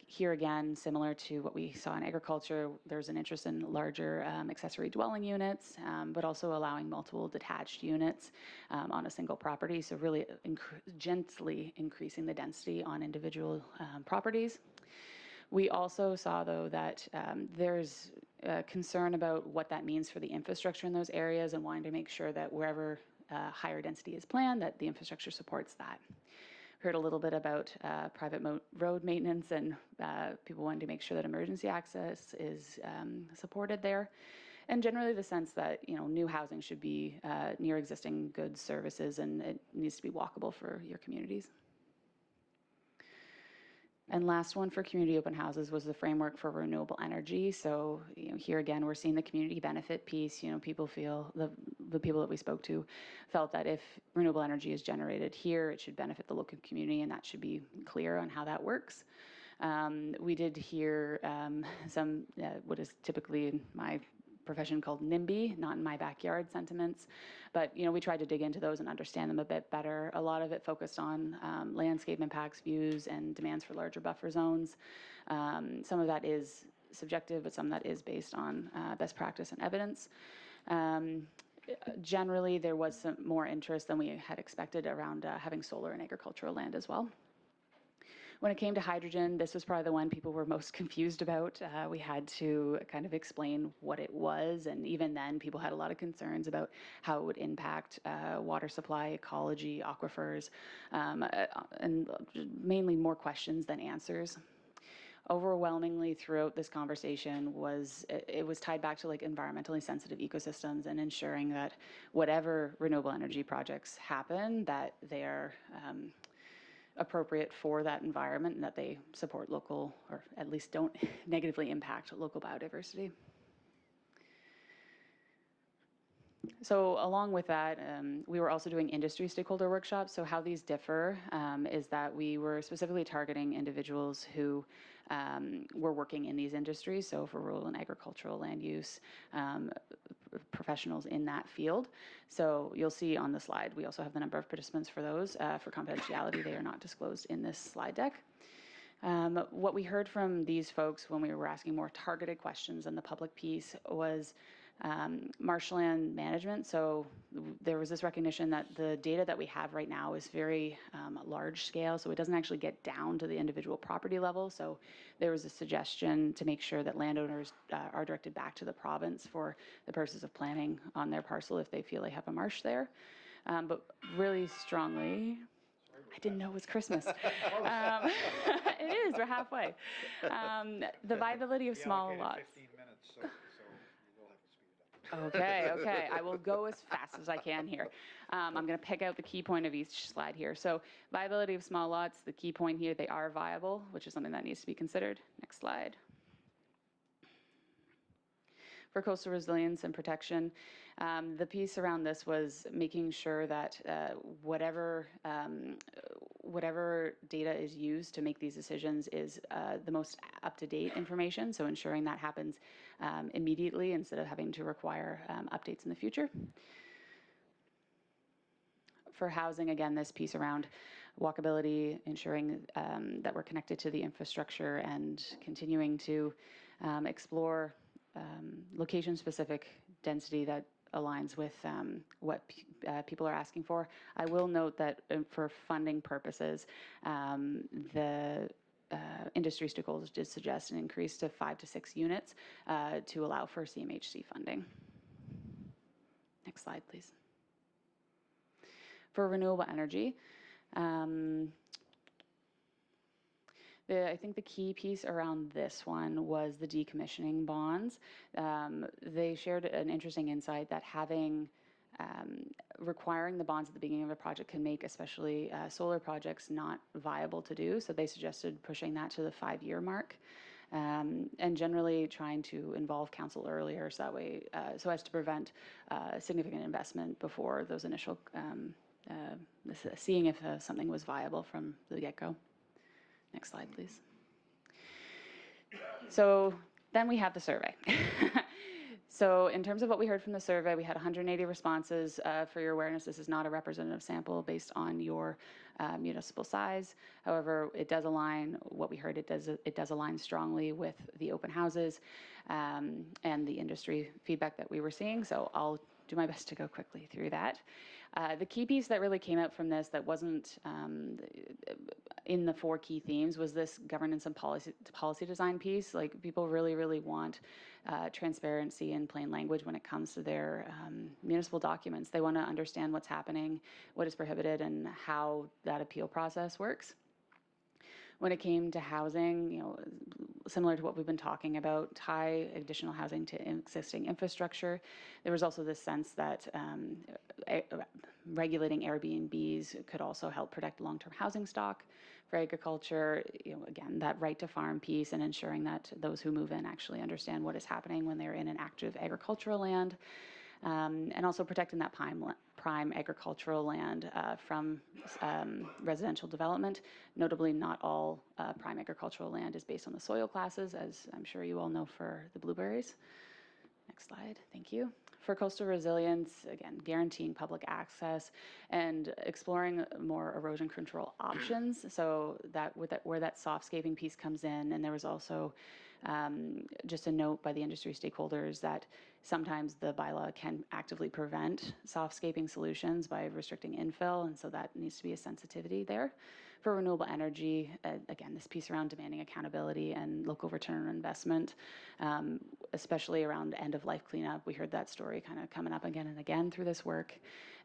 Here again, similar to what we saw in agriculture, there's an interest in larger accessory dwelling units, but also allowing multiple detached units on a single property. So really gently increasing the density on individual properties. We also saw, though, that there's concern about what that means for the infrastructure in those areas, and wanting to make sure that wherever higher density is planned, that the infrastructure supports that. Heard a little bit about private road maintenance, and people wanting to make sure that emergency access is supported there. And generally the sense that, new housing should be near existing goods, services, and it needs to be walkable for your communities. And last one for community open houses was the framework for renewable energy. So, here again, we're seeing the community benefit piece. People feel, the people that we spoke to felt that if renewable energy is generated here, it should benefit the local community, and that should be clear on how that works. We did hear some, what is typically in my profession called NIMBY, not in my backyard sentiments, but we tried to dig into those and understand them a bit better. A lot of it focused on landscape impacts, views, and demands for larger buffer zones. Some of that is subjective, but some of that is based on best practice and evidence. Generally, there was some more interest than we had expected around having solar and agricultural land as well. When it came to hydrogen, this was probably the one people were most confused about. We had to kind of explain what it was, and even then people had a lot of concerns about how it would impact water supply, ecology, aquifers, and mainly more questions than answers. Overwhelmingly throughout this conversation it was tied back to environmentally sensitive ecosystems, and ensuring that whatever renewable energy projects happen, that they are appropriate for that environment, and that they support local, or at least don't negatively impact local biodiversity. So along with that, we were also doing industry stakeholder workshops. So how these differ is that we were specifically targeting individuals who were working in these industries. So for rural and agricultural land use, professionals in that field. So you'll see on the slide, we also have the number of participants for those. For confidentiality, they are not disclosed in this slide deck. What we heard from these folks when we were asking more targeted questions in the public piece was marshland management. So there was this recognition that the data that we have right now is very large scale, so it doesn't actually get down to the individual property level. So there was a suggestion to make sure that landowners are directed back to the province for the purposes of planning on their parcel if they feel they have a marsh there. But really strongly, I didn't know it was Christmas. It is, we're halfway. The viability of small lots. 15 minutes, so you will have to speed it up. Okay, I will go as fast as I can here. I'm going to pick out the key point of each slide here. So viability of small lots, the key point here, they are viable, which is something that needs to be considered. Next slide. For coastal resilience and protection, the piece around this was making sure that whatever data is used to make these decisions is the most up-to-date information, so ensuring that happens immediately instead of having to require updates in the future. For housing, again, this piece around walkability, ensuring that we're connected to the infrastructure, and continuing to explore location-specific density that aligns with what people are asking for. I will note that for funding purposes, the industry stakeholders did suggest an increase to 5 to 6 units to allow for CMHC funding. Next slide, please. For renewable energy, I think the key piece around this one was the decommissioning bonds. They shared an interesting insight that requiring the bonds at the beginning of a project can make especially solar projects not viable to do. So they suggested pushing that to the 5-year mark. And generally trying to involve council earlier so that way, so as to prevent significant investment before those initial, seeing if something was viable from the get-go. Next slide, please. So then we have the survey. So in terms of what we heard from the survey, we had 180 responses. For your awareness, this is not a representative sample based on your municipal size. However, it does align, what we heard, it does align strongly with the open houses and the industry feedback that we were seeing. So I'll do my best to go quickly through that. The key piece that really came out from this that wasn't in the 4 key themes was this governance and policy design piece. Like, people really, really want transparency in plain language when it comes to their municipal documents. They want to understand what's happening, what is prohibited, and how that appeal process works. When it came to housing, similar to what we've been talking about, tie additional housing to existing infrastructure. There was also this sense that regulating Airbnbs could also help protect long-term housing stock. For agriculture, again, that right to farm piece and ensuring that those who move in actually understand what is happening when they're in an active agricultural land. And also protecting that prime agricultural land from residential development. Notably, not all prime agricultural land is based on the soil classes, as I'm sure you all know for the blueberries. Next slide, thank you. For coastal resilience, again, guaranteeing public access and exploring more erosion control options. So that where that softscaping piece comes in, and there was also just a note by the industry stakeholders that sometimes the bylaw can actively prevent softscaping solutions by restricting infill, and so that needs to be a sensitivity there. For renewable energy, again, this piece around demanding accountability and local return on investment, especially around end-of-life cleanup. We heard that story kind of coming up again and again through this work,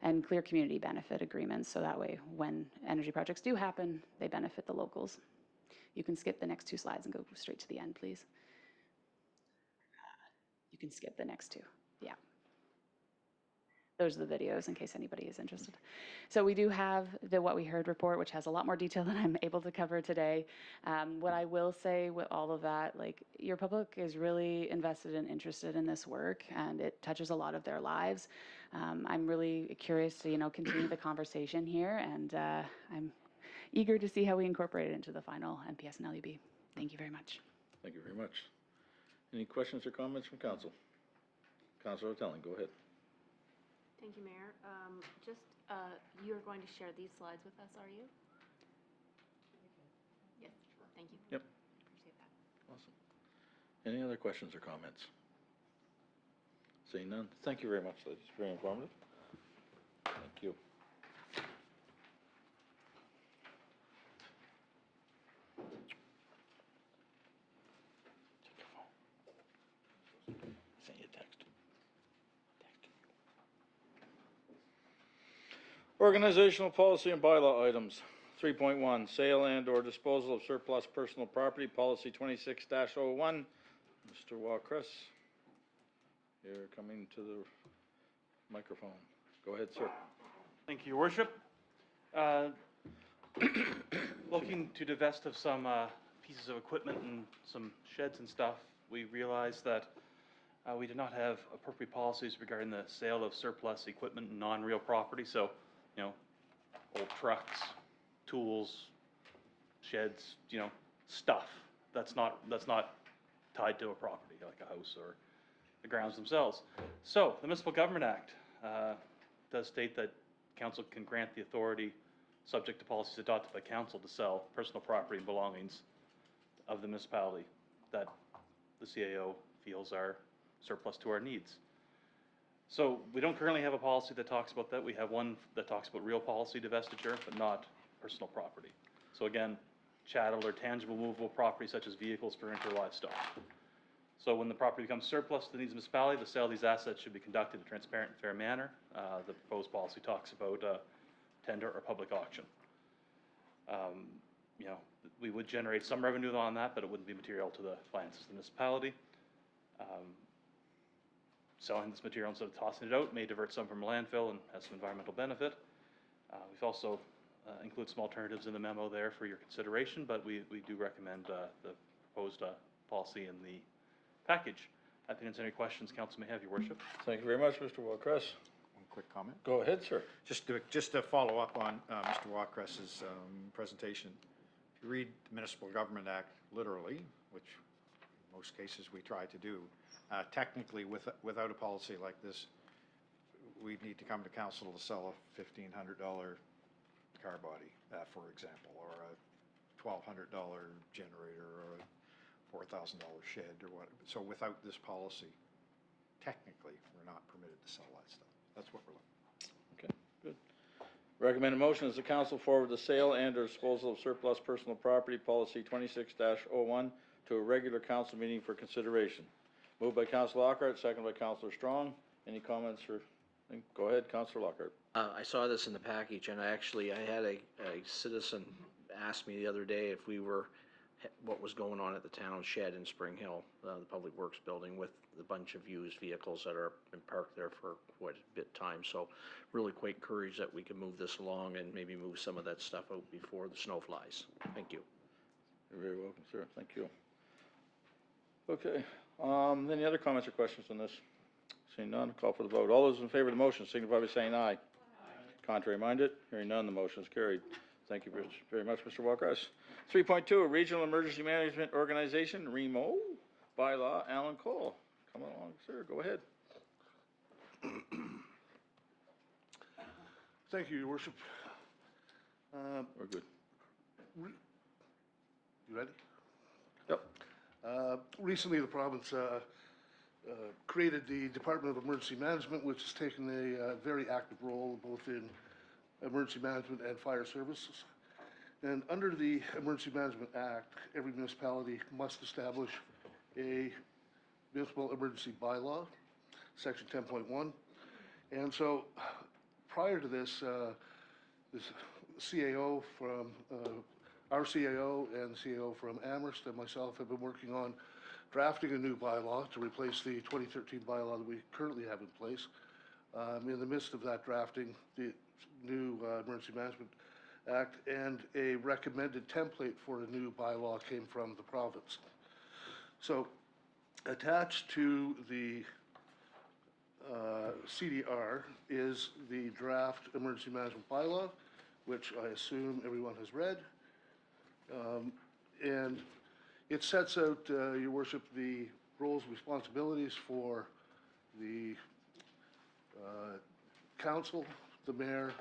and clear community benefit agreements, so that way when energy projects do happen, they benefit the locals. You can skip the next 2 slides and go straight to the end, please. You can skip the next 2. Yeah. Those are the videos in case anybody is interested. So we do have the What We Heard report, which has a lot more detail than I'm able to cover today. What I will say with all of that, like, your public is really invested and interested in this work, and it touches a lot of their lives. I'm really curious to, continue the conversation here, and I'm eager to see how we incorporate it into the final NPS and LUB. Thank you very much. Thank you very much. Any questions or comments from council? Councilor O'Telling, go ahead. Thank you, Mayor. You're going to share these slides with us, are you? Yes, thank you. Yep. Appreciate that. Awesome. Any other questions or comments? Seeing none. Thank you very much, ladies. Very informative. Thank you. Check your phone. Send you a text. Organizational policy and bylaw items. 3.1, sale and/or disposal of surplus personal property, policy 26-01. Mr. Walkress, you're coming to the microphone. Go ahead, sir. Thank you, Your Worship. Looking to divest of some pieces of equipment and some sheds and stuff, we realized that we did not have appropriate policies regarding the sale of surplus equipment and non-real property. So, old trucks, tools, sheds, stuff that's not tied to a property like a house or the grounds themselves. So the Municipal Government Act does state that council can grant the authority, subject to policies adopted by council, to sell personal property and belongings of the municipality that the CAO feels are surplus to our needs. So we don't currently have a policy that talks about that. We have one that talks about real policy divestiture, but not personal property. So again, chattel or tangible movable property such as vehicles, furniture, livestock. So when the property becomes surplus to the needs of the municipality, the sale of these assets should be conducted in a transparent and fair manner. The proposed policy talks about tender or public auction. you know, we would generate some revenue on that, but it wouldn't be material to the finances of the municipality. Selling this material instead of tossing it out may divert some from landfill and has some environmental benefit. We've also included some alternatives in the memo there for your consideration, but we do recommend the proposed policy in the package. Happy to answer any questions council may have, your worship. Thank you very much, Mr. Walkress. One quick comment. Go ahead, sir. Just to follow up on Mr. Walkress's presentation, if you read the Municipal Government Act literally, which in most cases we try to do, technically without a policy like this, we'd need to come to council to sell a $1,500 car body, for example, or a $1,200 generator, or a $4,000 shed, or what. So without this policy, technically, we're not permitted to sell that stuff. That's what we're looking. Okay, good. Recommended motion is the council forward the sale and or disposal of surplus personal property, policy 26-01, to a regular council meeting for consideration. Moved by Councilor Lockhart, second by Councilor Strong. Any comments or, go ahead, Councilor Lockhart. I saw this in the package, and I had a citizen ask me the other day if we were, what was going on at the town shed in Spring Hill, the Public Works building, with a bunch of used vehicles that are been parked there for quite a bit of time. So really quite encouraged that we can move this along and maybe move some of that stuff out before the snow flies. Thank you. You're very welcome, sir. Thank you. Okay, any other comments or questions on this? Seeing none, call for the vote. All those in favor of the motion signify by saying aye. Aye. Contrary minded, hearing none, the motion is carried. Thank you very much, Mr. Walkress. 3.2, Regional Emergency Management Organization, REMO, bylaw, Alan Cole. Come along, sir, go ahead. Thank you, Your Worship. We're good. You ready? Yep. Recently, the province created the Department of Emergency Management, which has taken a very active role both in emergency management and fire services. And under the Emergency Management Act, every municipality must establish a municipal emergency bylaw, section 10.1. And so prior to this, this CAO from our CAO and the CAO from Amherst and myself have been working on drafting a new bylaw to replace the 2013 bylaw that we currently have in place. In the midst of that drafting, the new Emergency Management Act and a recommended template for a new bylaw came from the province. So attached to the CDR is the draft emergency management bylaw, which I assume everyone has read. And it sets out, Your Worship, the roles and responsibilities for the council, the mayor,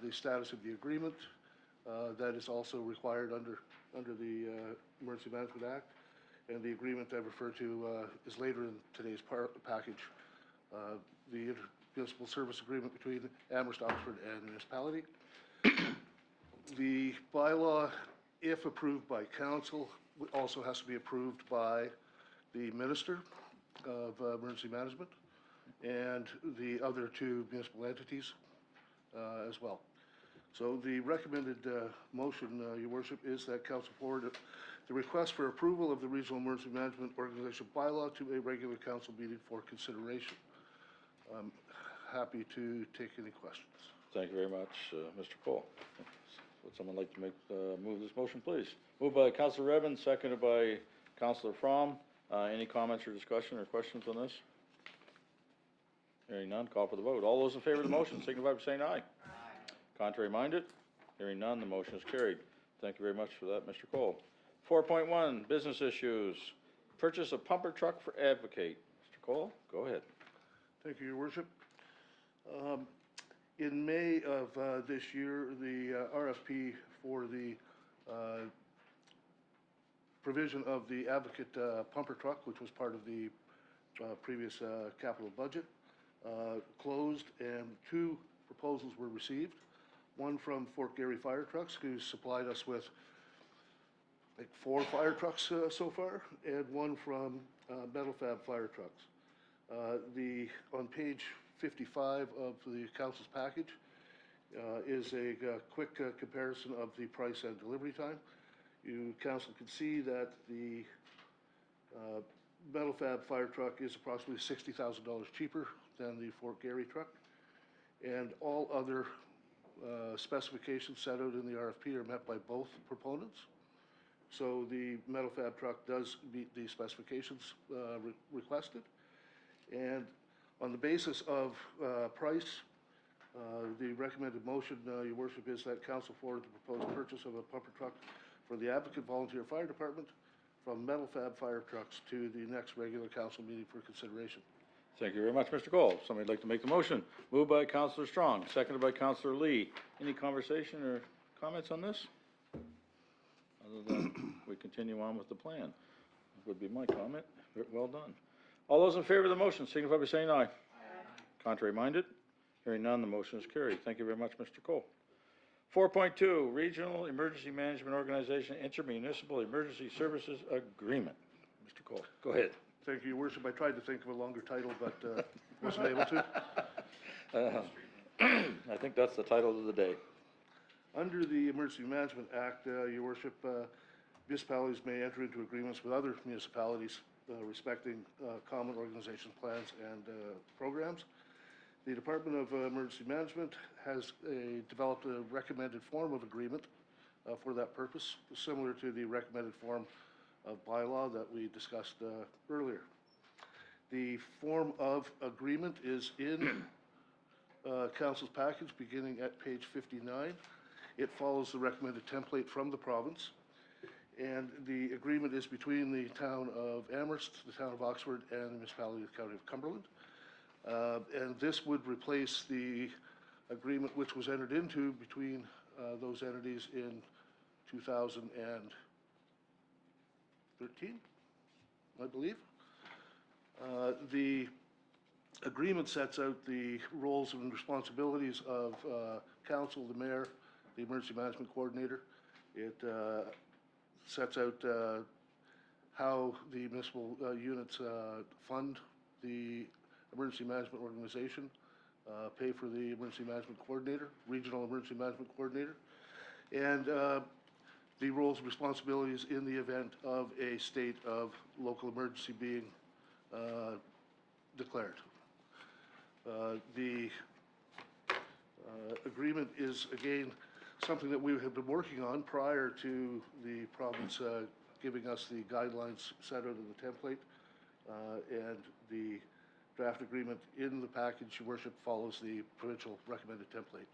the status of the agreement that is also required under the Emergency Management Act, and the agreement I refer to is later in today's package, the intermunicipal service agreement between Amherst, Oxford, and municipality. The bylaw, if approved by council, also has to be approved by the Minister of Emergency Management and the other two municipal entities as well. So the recommended motion, Your Worship, is that council forward the request for approval of the Regional Emergency Management Organization bylaw to a regular council meeting for consideration. I'm happy to take any questions. Thank you very much, Mr. Cole. Would someone like to move this motion, please? Moved by Councilor Revin, seconded by Councilor Fromm. Any comments or discussion or questions on this? Hearing none, call for the vote. All those in favor of the motion signify by saying aye. Aye. Contrary minded? Hearing none, the motion is carried. Thank you very much for that, Mr. Cole. 4.1, business issues. Purchase a pumper truck for Advocate. Mr. Cole, go ahead. Thank you, Your Worship. In May of this year, the RFP for the provision of the Advocate pumper truck, which was part of the previous capital budget, closed, and two proposals were received. One from Fort Garry Fire Trucks, who supplied us with like 4 fire trucks so far, and one from Metal Fab Fire Trucks. On page 55 of the council's package is a quick comparison of the price and delivery time. You, council, can see that the metal fab fire truck is approximately $60,000 cheaper than the Fort Garry truck, and all other specifications set out in the RFP are met by both proponents. So the metal fab truck does meet the specifications requested. And on the basis of price, the recommended motion, Your Worship, is that council forward the proposed purchase of a pumper truck for the Advocate Volunteer Fire Department from metal fab fire trucks to the next regular council meeting for consideration. Thank you very much, Mr. Cole. Somebody'd like to make the motion? Moved by Councillor Strong, seconded by Councillor Lee. Any conversation or comments on this? Other than we continue on with the plan, would be my comment. Well done. All those in favor of the motion signify by saying aye. Aye. Contrary minded? Hearing none, the motion is carried. Thank you very much, Mr. Cole. 4.2, Regional Emergency Management Organization Intermunicipal Emergency Services Agreement. Mr. Cole, go ahead. Thank you, Your Worship. I tried to think of a longer title, but wasn't able to. I think that's the title of the day. Under the Emergency Management Act, Your Worship, municipalities may enter into agreements with other municipalities respecting common organization plans and programs. The Department of Emergency Management has developed a recommended form of agreement for that purpose, similar to the recommended form of bylaw that we discussed earlier. The form of agreement is in Council's package beginning at page 59. It follows the recommended template from the province, and the agreement is between the town of Amherst, the town of Oxford, and the municipality of the County of Cumberland. And this would replace the agreement which was entered into between those entities in 2013, I believe. The agreement sets out the roles and responsibilities of council, the mayor, the emergency management coordinator. It sets out how the municipal units fund the emergency management organization, pay for the emergency management coordinator, regional emergency management coordinator, and the roles and responsibilities in the event of a state of local emergency being declared. The agreement is, again, something that we have been working on prior to the province giving us the guidelines set out in the template, and the draft agreement in the package, Your Worship, follows the provincial recommended template.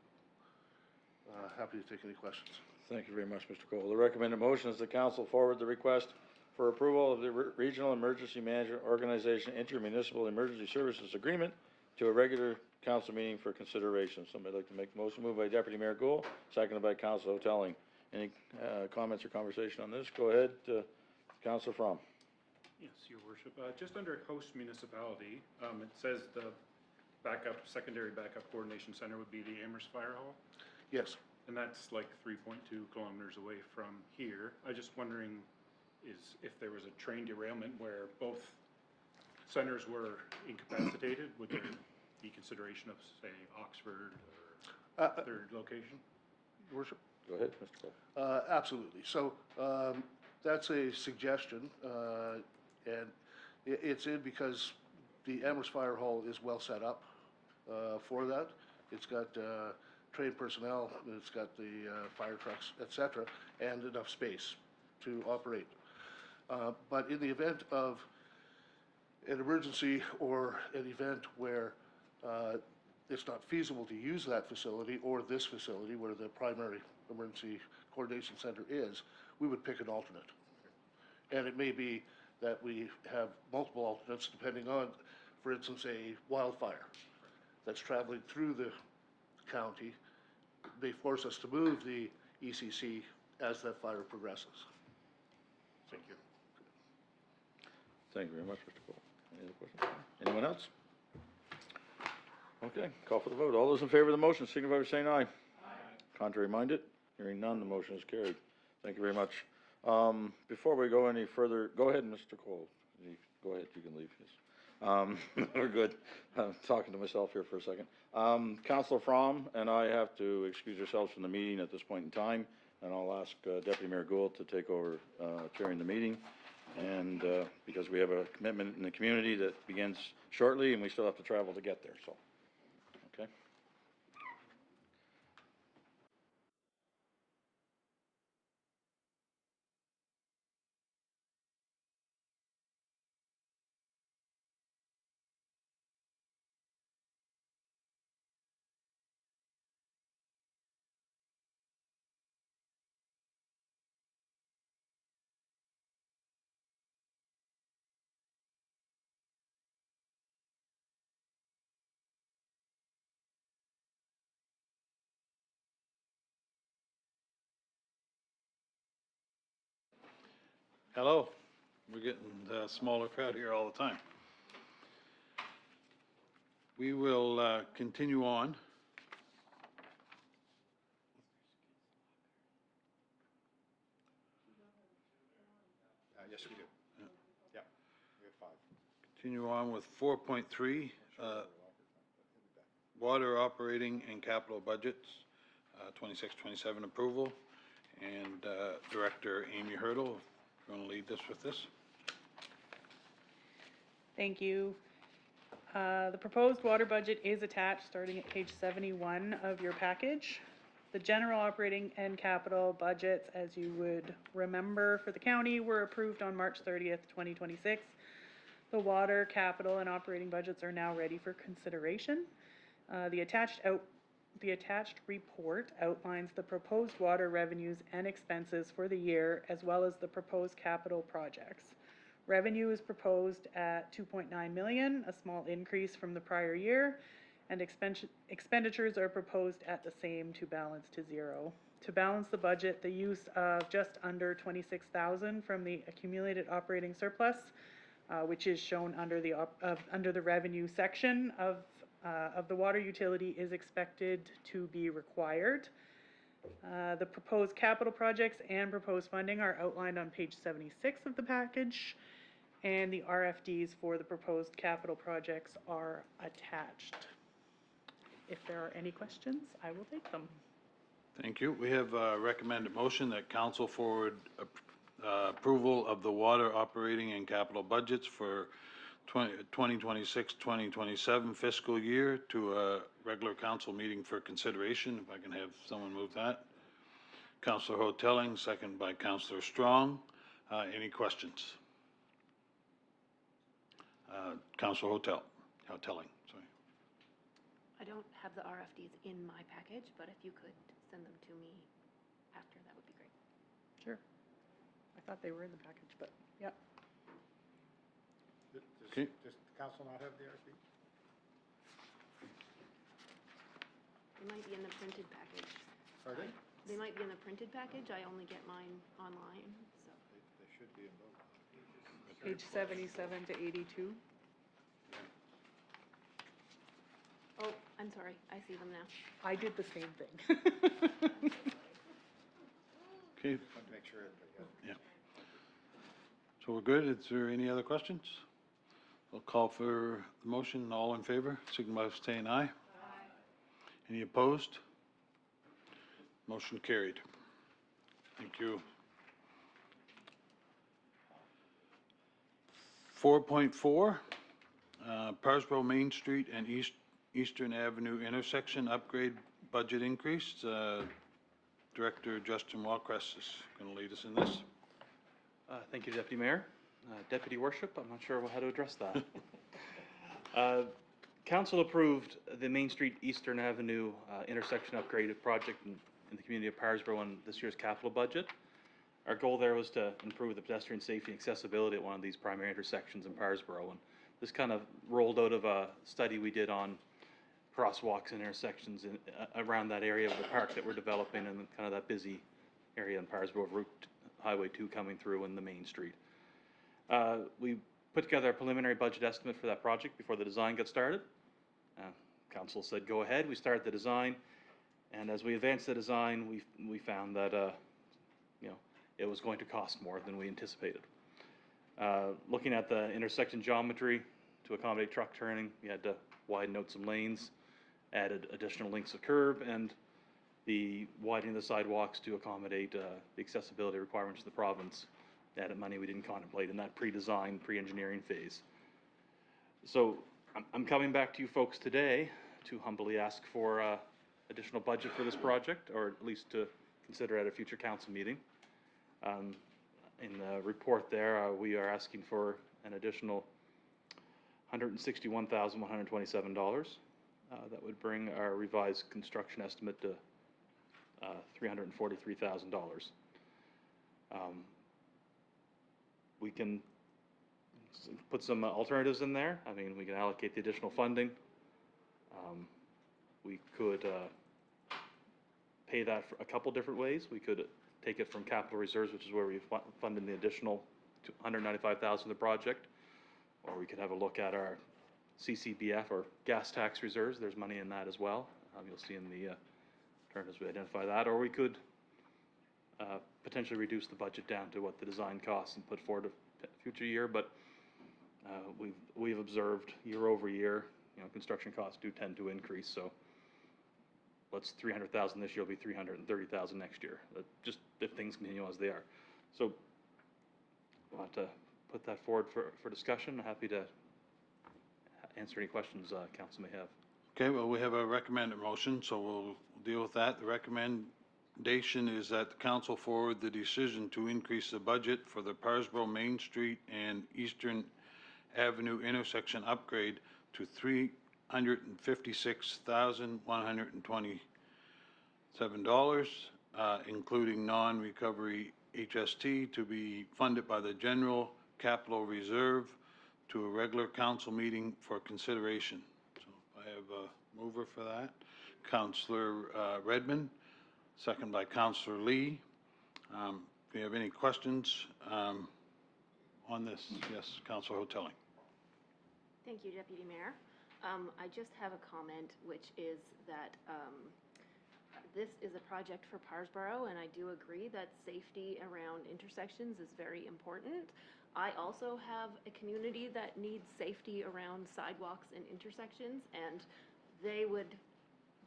Happy to take any questions. Thank you very much, Mr. Cole. The recommended motion is the council forward the request for approval of the Regional Emergency Management Organization Intermunicipal Emergency Services Agreement to a regular council meeting for consideration. Somebody like to make the motion? Moved by Deputy Mayor Gould, seconded by Councilor Hotelling. Any comments or conversation on this? Go ahead, Councilor Fromm. Yes, Your Worship. Just under host municipality, it says the secondary backup coordination center would be the Amherst Fire Hall. Yes. And that's like 3.2 kilometers away from here. I just wondering if there was a train derailment where both centers were incapacitated, would there be consideration of, say, Oxford or third location? Your Worship? Go ahead, Mr. Cole. Absolutely. So that's a suggestion, and it's in because the Amherst Fire Hall is well set up for that. It's got trained personnel, it's got the fire trucks, etc., and enough space to operate. But in the event of an emergency or an event where it's not feasible to use that facility or this facility where the primary emergency coordination center is, we would pick an alternate. And it may be that we have multiple alternates depending on, for instance, a wildfire that's traveling through the county. They force us to move the ECC as that fire progresses. Thank you. Thank you very much, Mr. Cole. Any other questions? Anyone else? Okay, call for the vote. All those in favor of the motion signify by saying aye. Aye. Contrary minded? Hearing none, the motion is carried. Thank you very much. Before we go any further, go ahead, Mr. Cole. Go ahead, you can leave. Yes. We're good. Talking to myself here for a second. Counselor Fromm and I have to excuse ourselves from the meeting at this point in time, and I'll ask Deputy Mayor Gould to take over chairing the meeting. And because we have a commitment in the community that begins shortly, and we still have to travel to get there, so, okay? Hello. We're getting a smaller crowd here all the time. We will continue on. Yes, we do. Yeah, we have 5. Continue on with 4.3, water operating and capital budgets, 26-27 approval. And Director Amy Hurdle, if you want to lead this with this. Thank you. The proposed water budget is attached, starting at page 71 of your package. The general operating and capital budgets, as you would remember for the county, were approved on March 30th, 2026. The water, capital, and operating budgets are now ready for consideration. The attached report outlines the proposed water revenues and expenses for the year, as well as the proposed capital projects. Revenue is proposed at $2.9 million, a small increase from the prior year, and expenditures are proposed at the same to balance to zero. To balance the budget, the use of just under $26,000 from the accumulated operating surplus, which is shown under the revenue section of the water utility, is expected to be required. The proposed capital projects and proposed funding are outlined on page 76 of the package, and the RFDs for the proposed capital projects are attached. If there are any questions, I will take them. Thank you. We have a recommended motion that council forward approval of the water operating and capital budgets for 2026-2027 fiscal year to a regular council meeting for consideration. If I can have someone move that. Councillor Hotelling, second by Councillor Strong. Any questions? Councillor Hotelling, sorry. I don't have the RFDs in my package, but if you could send them to me after, that would be great. Sure. I thought they were in the package, but yeah. Okay. Does the council not have the RFP? They might be in the printed package. Are they? They might be in the printed package. I only get mine online, so. They should be in both. Page 77 to 82. Oh, I'm sorry. I see them now. I did the same thing. Okay. Want to make sure everybody has it. Yeah. So we're good. Is there any other questions? I'll call for the motion. All in favor, signify by saying aye. Aye. Any opposed? Motion carried. Thank you. 4.4, Parsboro Main Street and Eastern Avenue intersection upgrade budget increase. Director Justin Walcrest is going to lead us in this. Thank you, Deputy Mayor. Deputy Worship, I'm not sure how to address that. Council approved the Main Street Eastern Avenue intersection upgrade project in the community of Parsboro on this year's capital budget. Our goal there was to improve the pedestrian safety and accessibility at one of these primary intersections in Parsboro. And this kind of rolled out of a study we did on crosswalks and intersections around that area of the park that we're developing and kind of that busy area in Parsboro of Highway 2 coming through in the Main Street. We put together a preliminary budget estimate for that project before the design got started. Council said go ahead. We started the design, and as we advanced the design, we found that it was going to cost more than we anticipated. Looking at the intersection geometry, to accommodate truck turning. We had to widen out some lanes, added additional lengths of curb, and the widening of the sidewalks to accommodate the accessibility requirements of the province. Added money we didn't contemplate in that pre-design, pre-engineering phase. So I'm coming back to you folks today to humbly ask for additional budget for this project, or at least to consider at a future council meeting. In the report there, we are asking for an additional $161,127. That would bring our revised construction estimate to $343,000. We can put some alternatives in there. I mean, we can allocate the additional funding. We could pay that for a couple different ways. We could take it from capital reserves, which is where we funded the additional $195,000 of the project, or we could have a look at our CCBF or gas tax reserves. There's money in that as well. You'll see in the alternatives we identify that, or we could potentially reduce the budget down to what the design costs and put forward a future year. But we've observed year over year, construction costs do tend to increase. So what's $300,000 this year will be $330,000 next year. Just if things continue as they are. So we'll have to put that forward for discussion. I'm happy to answer any questions council may have. Okay, well, we have a recommended motion, so we'll deal with that. The recommendation is that the council forward the decision to increase the budget for the Parsboro Main Street and Eastern Avenue intersection upgrade to $356,127, including non-recovery HST, to be funded by the General Capital Reserve to a regular council meeting for consideration. So I have a mover for that. Councillor Redmond, second by Councillor Lee. If you have any questions on this, yes, Councillor Hotelling. Thank you, Deputy Mayor. I just have a comment, which is that this is a project for Parsboro, and I do agree that safety around intersections is very important. I also have a community that needs safety around sidewalks and intersections, and they would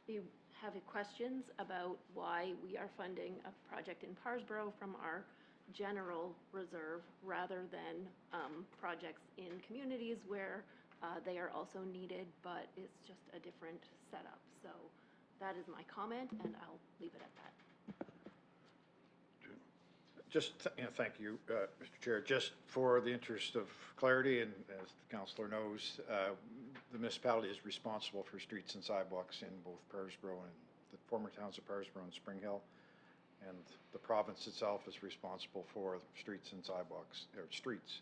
be having questions about why we are funding a project in Parsboro from our general reserve rather than projects in communities where they are also needed, but it's just a different setup. So that is my comment, and I'll leave it at that. Just, thank you, Mr. Chair. Just for the interest of clarity, and as the councillor knows, the municipality is responsible for streets and sidewalks in both Parsboro and the former towns of Parsboro and Spring Hill. And the province itself is responsible for streets and sidewalks, or streets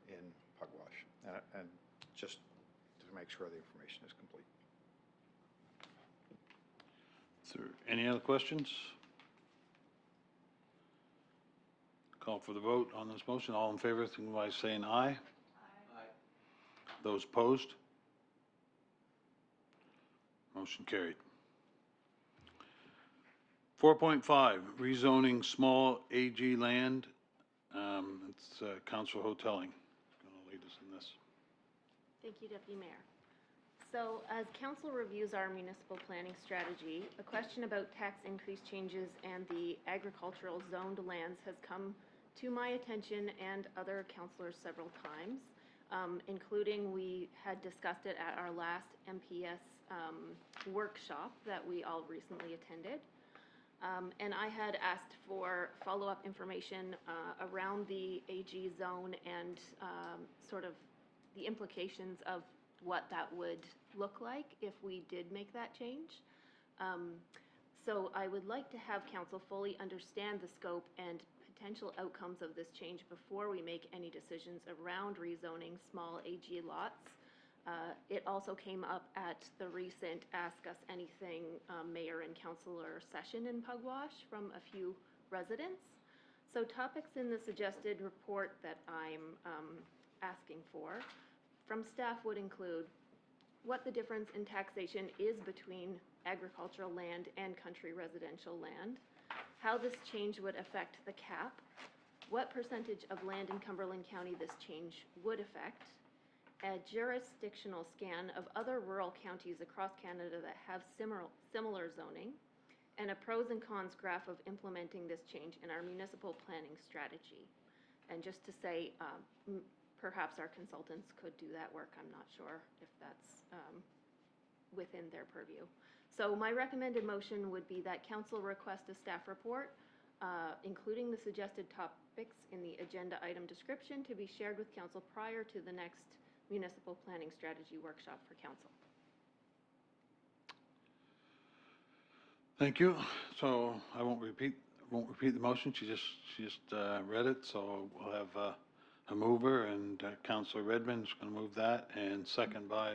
in Pugwash. And just to make sure the information is complete. Is there any other questions? Call for the vote on this motion. All in favor, signify by saying aye. Aye. Those opposed? Motion carried. 4.5, rezoning small AG land. It's Councillor Hotelling going to lead us in this. Thank you, Deputy Mayor. So as council reviews our municipal planning strategy, a question about tax increase changes and the agricultural zoned lands has come to my attention and other councillors several times, including we had discussed it at our last MPS workshop that we all recently attended. And I had asked for follow-up information around the AG zone and sort of the implications of what that would look like if we did make that change. So I would like to have council fully understand the scope and potential outcomes of this change before we make any decisions around rezoning small AG lots. It also came up at the recent Ask Us Anything mayor and councillor session in Pugwash from a few residents. So topics in the suggested report that I'm asking for from staff would include what the difference in taxation is between agricultural land and country residential land, how this change would affect the cap, what percentage of land in Cumberland County this change would affect, a jurisdictional scan of other rural counties across Canada that have similar zoning, and a pros and cons graph of implementing this change in our municipal planning strategy. And just to say, perhaps our consultants could do that work. I'm not sure if that's within their purview. So my recommended motion would be that council request a staff report, including the suggested topics in the agenda item description, to be shared with council prior to the next municipal planning strategy workshop for council. Thank you. So I won't repeat the motion. She just read it. So we'll have a mover, and Councillor Redmond's going to move that, and second by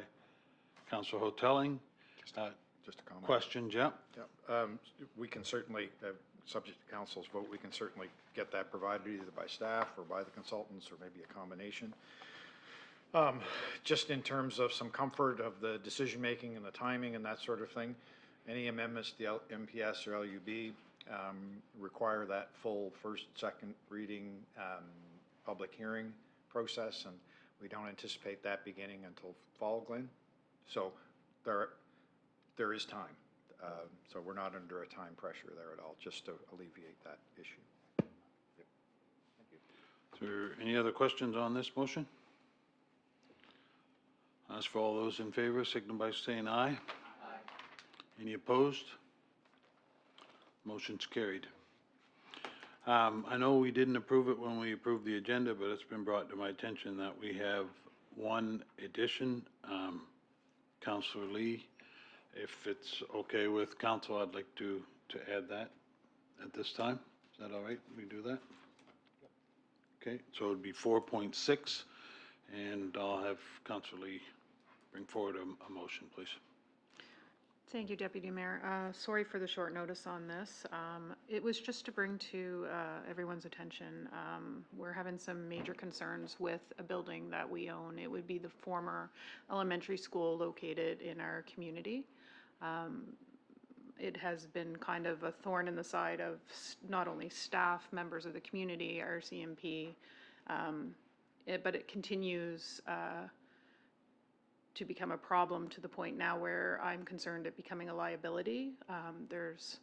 Councillor Hotelling. Just a comment. Questions, yeah? Yeah, we can certainly, subject to council's vote, we can certainly get that provided either by staff or by the consultants, or maybe a combination. Just in terms of some comfort of the decision-making and the timing and that sort of thing, any amendments to the MPS or LUB require that full first, second reading, public hearing process, and we don't anticipate that beginning until fall, Glenn. So there is time. So we're not under a time pressure there at all, just to alleviate that issue. Yep. Thank you. Is there any other questions on this motion? As for all those in favor, signify by saying aye. Aye. Any opposed? Motion's carried. I know we didn't approve it when we approved the agenda, but it's been brought to my attention that we have one addition. Councillor Lee, if it's okay with council, I'd like to add that at this time. Is that all right? We do that? Okay, so it'd be 4.6, and I'll have Councillor Lee bring forward a motion, please. Thank you, Deputy Mayor. Sorry for the short notice on this. It was just to bring to everyone's attention. We're having some major concerns with a building that we own. It would be the former elementary school located in our community. It has been kind of a thorn in the side of not only staff, members of the community, our CMP, but it continues to become a problem to the point now where I'm concerned at becoming a liability. There's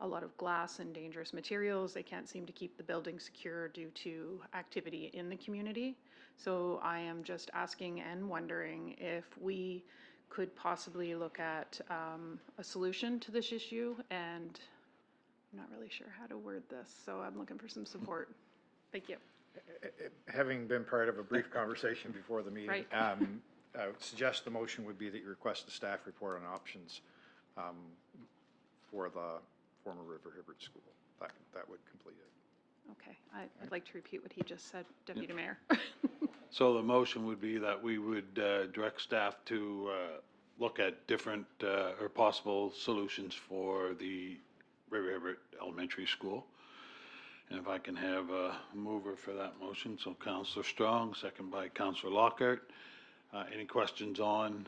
a lot of glass and dangerous materials. They can't seem to keep the building secure due to activity in the community. So I am just asking and wondering if we could possibly look at a solution to this issue, and I'm not really sure how to word this, so I'm looking for some support. Thank you. Having been part of a brief conversation before the meeting, Right. I would suggest the motion would be that you request a staff report on options for the former River Hibbert School. That would complete it. Okay, I'd like to repeat what he just said, Deputy Mayor. So the motion would be that we would direct staff to look at different or possible solutions for the River Hibbert Elementary School. And if I can have a mover for that motion, so Councillor Strong, second by Councillor Lockhart. Any questions on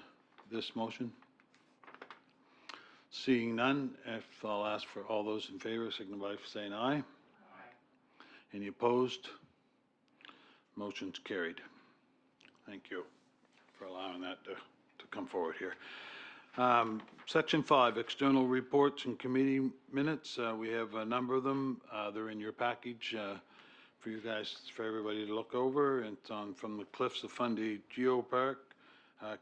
this motion? Seeing none, if I'll ask for all those in favor, signify by saying aye. Aye. Any opposed? Motion's carried. Thank you for allowing that to come forward here. Section 5, external reports and committee minutes. We have a number of them. They're in your package for you guys, for everybody to look over. And it's on from the Cliffs of Fundy Geopark,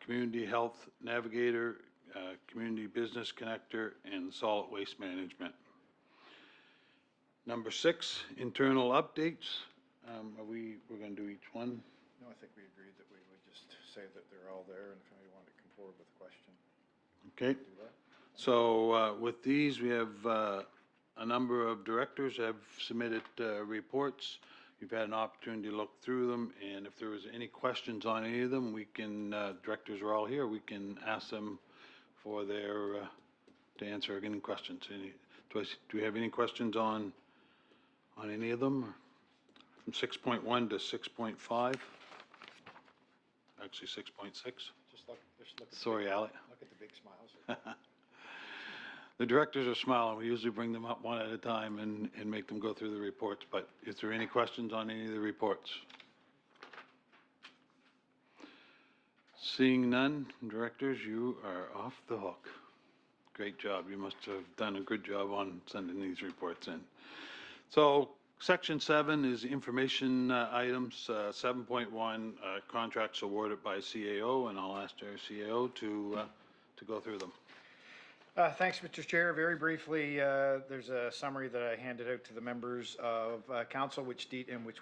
Community Health Navigator, Community Business Connector, and Solid Waste Management. Number 6, internal updates. We're going to do each one? No, I think we agreed that we would just say that they're all there, and if anybody wanted to come forward with a question. Okay. Do that. So with these, we have a number of directors have submitted reports. You've had an opportunity to look through them, and if there was any questions on any of them, we can, directors are all here, we can ask them for their, to answer any questions. Do we have any questions on any of them? From 6.1 to 6.5? Actually, 6.6. Just look at Sorry, Alec. Look at the big smiles. The directors are smiling. We usually bring them up one at a time and make them go through the reports. But is there any questions on any of the reports? Seeing none, directors, you are off the hook. Great job. You must have done a good job on sending these reports in. So, section 7 is information items. 7.1, contracts awarded by CAO, and I'll ask our CAO to go through them. Thanks, Mr. Chair. Very briefly, there's a summary that I handed out to the members of council, which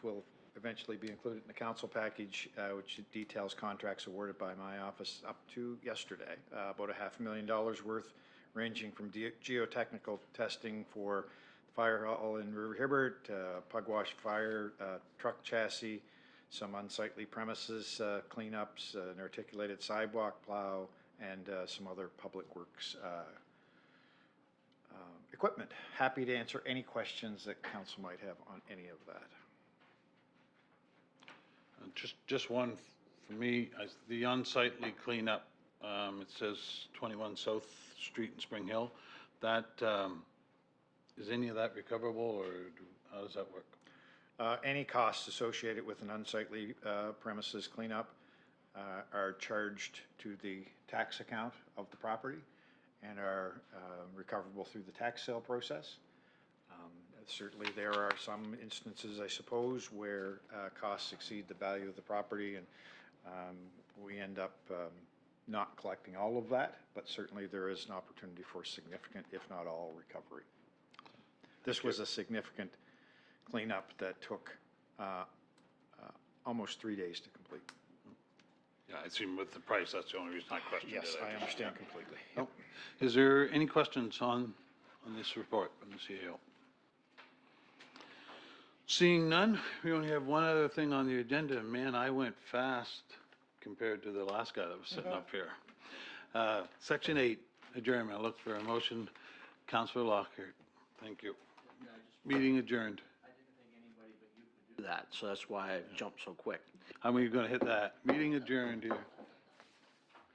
will eventually be included in the council package, which details contracts awarded by my office up to yesterday. About $500,000 worth, ranging from geotechnical testing for fire hall in River Hibbert, Pugwash fire truck chassis, some unsightly premises cleanups, an articulated sidewalk plow, and some other public works equipment. Happy to answer any questions that council might have on any of that. Just one for me, the unsightly cleanup, it says 21 South Street in Spring Hill. That, is any of that recoverable, or how does that work? Any costs associated with an unsightly premises cleanup are charged to the tax account of the property and are recoverable through the tax sale process. Certainly there are some instances, I suppose, where costs exceed the value of the property, and we end up not collecting all of that, but certainly there is an opportunity for significant, if not all, recovery. This was a significant cleanup that took almost 3 days to complete. Yeah, I assume with the price, that's the only reason I questioned it. Yes, I understand completely. Yep. Is there any questions on this report from the CAO? Seeing none, we only have one other thing on the agenda. Man, I went fast compared to the last guy that was sitting up here. Section 8, adjournment. I look for a motion. Councillor Lockhart, thank you. Meeting adjourned. Do that, so that's why I jumped so quick. How are we going to hit that? Meeting adjourned here.